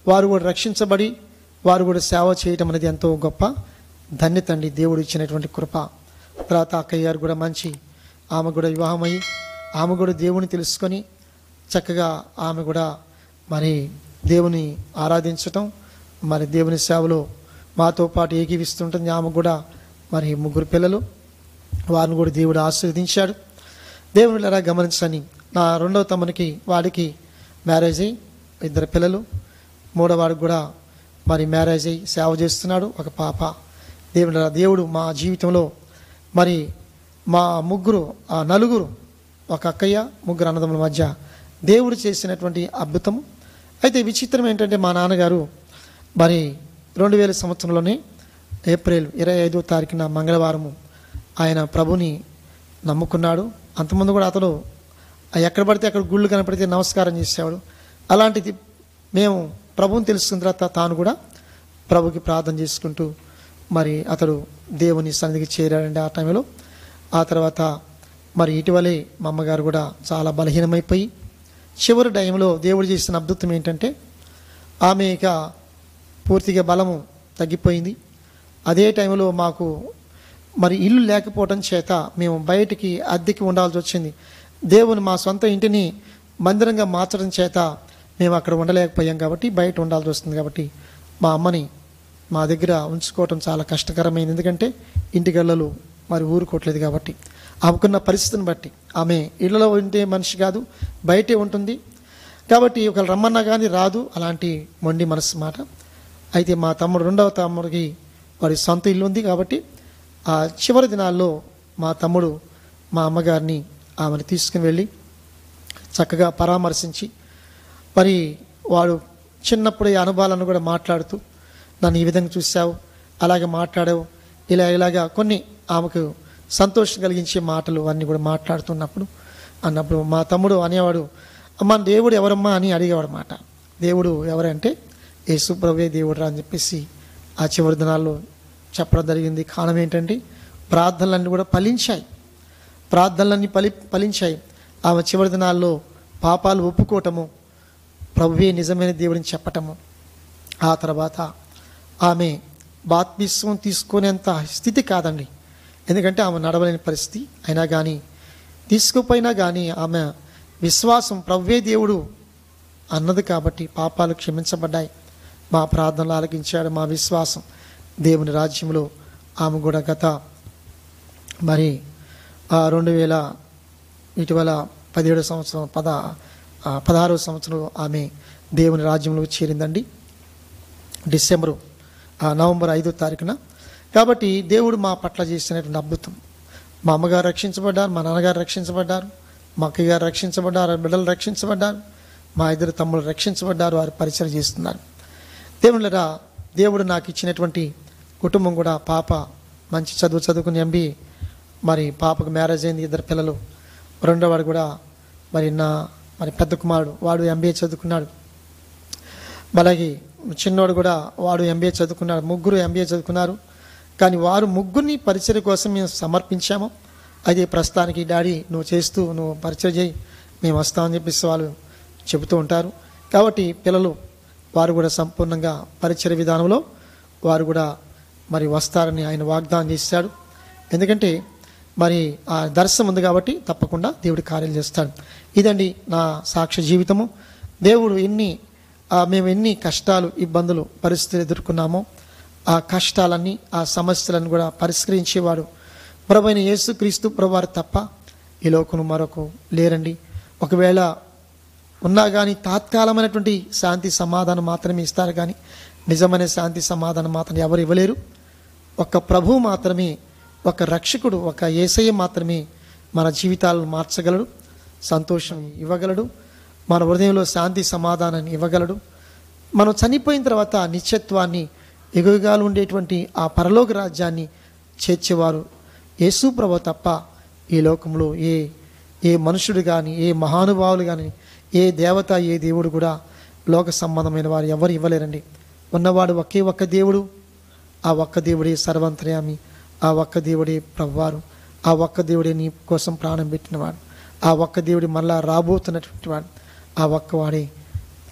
వారు కూడా రక్షించబడి వారు కూడా సేవ చేయటం అనేది ఎంతో గొప్ప ధన్యత అండి, దేవుడు ఇచ్చినటువంటి కృప. తర్వాత అక్కయ్య గారు కూడా ఆమె కూడా వివాహమయ్యి ఆమె కూడా దేవుని తెలుసుకొని చక్కగా ఆమె కూడా మరి దేవుని ఆరాధించటం, మరి దేవుని సేవలో మాతో పాటు ఏకీవిస్తుంటుంది. ఆమె కూడా మరి 3 పిల్లలు, వారిని కూడా దేవుడు ఆశీర్వదించాడు. దేవుని ఎలా గమనించని నా 2వ తమ్మునికి వాడికి మ్యారేజ్ అయ్యి 2 పిల్లలు, 3వ వాడికి కూడా మరి మ్యారేజ్ అయ్యి సేవ చేస్తున్నాడు, ఒక పాప. దేవుడు మా జీవితంలో మరి మా నలుగురు, ఒక అక్కయ్య 3 అన్నదమ్ముల మధ్య దేవుడు చేసినటువంటి అద్భుతము. అయితే విచిత్రం ఏంటంటే మా నాన్నగారు మరి 2000 సంవత్సరంలోనే ఏప్రిల్ 25వ తారీఖున మంగళవారము ఆయన ప్రభుని నమ్ముకున్నాడు. అంతకుముందు కూడా అతడు ఎక్కడ పడితే అక్కడ గుళ్ళు కనపడితే నమస్కారం చేసేవాడు. అలాంటిది మేము ప్రభువుని తెలుసుకున్న తర్వాత తాను కూడా ప్రభుకి ప్రార్థన చేసుకుంటూ మరి అతడు దేవుని సన్నిధికి చేరాడండి ఆ టైంలో. ఆ తర్వాత మరి ఇటీవలే మా అమ్మగారు కూడా చాలా బలహీనమైపోయి చివరి టైంలో దేవుడు చేసిన అద్భుతం ఏంటంటే ఆమె ఇక పూర్తిగా బలము తగ్గిపోయింది. అదే టైంలో మాకు మరి ఇల్లు లేకపోవడం చేత మేము బయటికి అద్దెకి ఉండాల్సి వచ్చింది. దేవుని మా సొంత ఇంటిని మందిరంగా మార్చడం చేత మేము అక్కడ ఉండలేకపోయాం కాబట్టి బయట ఉండాల్సి వస్తుంది. కాబట్టి మా అమ్మని మా దగ్గర ఉంచుకోవటం చాలా కష్టకరమైంది. ఎందుకంటే ఇంటి గళ్ళలు మరి ఊరుకోవట్లేదు కాబట్టి ఆమెకున్న పరిస్థితిని బట్టి ఆమె ఇళ్లలో ఉంటే మనిషి కాదు, బయటే ఉంటుంది కాబట్టి ఒకళ్ళు రమ్మన్నా కానీ రాదు, అలాంటి మొండి మనసు మాట. అయితే మా తమ్ముడు 2వ తమ్ముడికి వారి సొంత ఇల్లు ఉంది కాబట్టి ఆ చివరి దినాల్లో మా తమ్ముడు మా అమ్మగారిని ఆమెను తీసుకుని వెళ్ళి చక్కగా పరామర్శించి మరి వాడు చిన్నప్పుడు ఈ అనుభవాలను కూడా మాట్లాడుతూ నన్ను ఈ విధంగా చూసావు, అలాగే మాట్లాడావు, ఇలాగా కొన్ని ఆమెకు సంతోషం కలిగించే మాటలు అన్నీ కూడా అన్నప్పుడు మా తమ్ముడు అనేవాడు, అమ్మ దేవుడు ఎవరమ్మా అని అడిగేవాడు మాట. దేవుడు ఎవరంటే యేసు ప్రభువే దేవుడు రా అని చెప్పేసి ఆ చివరి దినాల్లో చెప్పడం జరిగింది. కారణం ఏంటంటే ప్రార్థనలన్నీ కూడా ఫలించాయి. ఆమె చివరి దినాల్లో పాపాలు ఒప్పుకోవటము, ప్రభువే నిజమైన దేవుడిని చెప్పటము, ఆ తర్వాత ఆమె బాప్తిస్మం తీసుకునేంత స్థితి కాదండి. ఎందుకంటే ఆమె నడవలేని పరిస్థితి అయినా కానీ తీసుకుపోయినా కానీ ఆమె విశ్వాసం ప్రభువే దేవుడు అన్నది కాబట్టి పాపాలు క్షమించబడ్డాయి. మా ప్రార్థనలు ఆలకించాడు. మా విశ్వాసం దేవుని రాజ్యంలో ఆమె కూడా గత మరి 2017 సంవత్సరం 16వ సంవత్సరంలో ఆమె దేవుని రాజ్యంలో చేరిందండి, నవంబర్ 5వ తారీఖున. కాబట్టి దేవుడు మా పట్ల చేసినటువంటి అద్భుతం. మా అమ్మగారు రక్షించబడ్డారు, మా నాన్నగారు రక్షించబడ్డారు, మా అక్కయ్య గారు రక్షించబడ్డారు, బిడ్డలు రక్షించబడ్డారు, మా 2 తమ్ముళ్ళు రక్షించబడ్డారు, వారు పరిచయం చేస్తున్నారు. దేవుడు నాకు ఇచ్చినటువంటి కుటుంబం కూడా పాప మంచి చదువుకుని MBA, మరి పాపకు మ్యారేజ్ అయింది, 2 పిల్లలు. రెండోవాడు కూడా మరి పెద్ద కుమారుడు వాడు MBA చదువుకున్నాడు. అలాగే చిన్నోడు కూడా వాడు MBA చదువుకున్నాడు. ముగ్గురు MBA చదువుకున్నారు. కానీ వారు ముగ్గురిని పరిచర్య కోసం మేము సమర్పించాము. అదే ప్రస్తుతానికి డాడీ నువ్వు పరిచయం చేయి, మేము వస్తామని చెప్పేసి వాళ్ళు చెబుతూ ఉంటారు. కాబట్టి పిల్లలు వారు కూడా సంపూర్ణంగా పరిచర్య విధానంలో వారు కూడా మరి వస్తారని ఆయన వాగ్దానం చేశాడు. ఎందుకంటే మరి ఆ దర్శనం ఉంది కాబట్టి తప్పకుండా దేవుడి కార్యాలు చేస్తాడు. ఇదండి నా సాక్ష్య జీవితము. దేవుడు మేము ఎన్ని కష్టాలు, ఇబ్బందులు, పరిస్థితులు ఎదుర్కొన్నామో ఆ కష్టాలన్నీ, ఆ సమస్యలను కూడా పరిష్కరించేవాడు ప్రభువైన యేసుక్రీస్తు ప్రభువారు తప్ప ఈ లోకం మరొక లేరండి. ఒకవేళ ఉన్నా కానీ తాత్కాలమైనటువంటి శాంతి సమాధానం మాత్రమే ఇస్తారు, కానీ నిజమైన శాంతి సమాధానం మాత్రం ఎవరు ఇవ్వలేరు. ఒక ప్రభువు మాత్రమే, ఒక రక్షకుడు, ఒక యేసయ్య మాత్రమే మన జీవితాలను మార్చగలడు, సంతోషం ఇవ్వగలడు, మన హృదయంలో శాంతి సమాధానాన్ని ఇవ్వగలడు. మనం చనిపోయిన తర్వాత నిత్యత్వాన్ని, యుగయుగాలు ఉండేటువంటి ఆ పరలోక రాజ్యాన్ని చేర్చేవారు యేసు ప్రభువు తప్ప ఈ లోకంలో ఏ మనుషుడు కానీ, ఏ మహానుభావులు కానీ, ఏ దేవత, ఏ దేవుడు కూడా లోక సంబంధమైన వారు ఎవరు ఇవ్వలేరండి. ఉన్నవాడు ఒక్క దేవుడు, ఆ ఒక్క దేవుడే సర్వంతర్యామి, ఆ ఒక్క దేవుడే ప్రభువారు, ఆ ఒక్క దేవుడే నీ కోసం ప్రాణం పెట్టినవాడు, ఆ ఒక్క దేవుడి మళ్ళా రాబోతున్నటువంటి వాడు, ఆ ఒక్కవాడే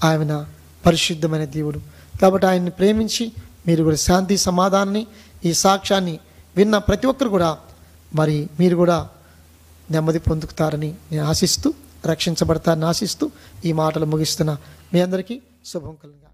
ఆయన పరిశుద్ధమైన దేవుడు. కాబట్టి ఆయన్ని ప్రేమించి మీరు కూడా శాంతి సమాధానాన్ని, ఈ సాక్ష్యాన్ని విన్న ప్రతి ఒక్కరు కూడా మరి మీరు కూడా నెమ్మది పొందుతారని నేను ఆశిస్తూ, రక్షించబడతారని ఆశిస్తూ ఈ మాటలు ముగిస్తున్నా. మీ అందరికీ శుభం కలుగును.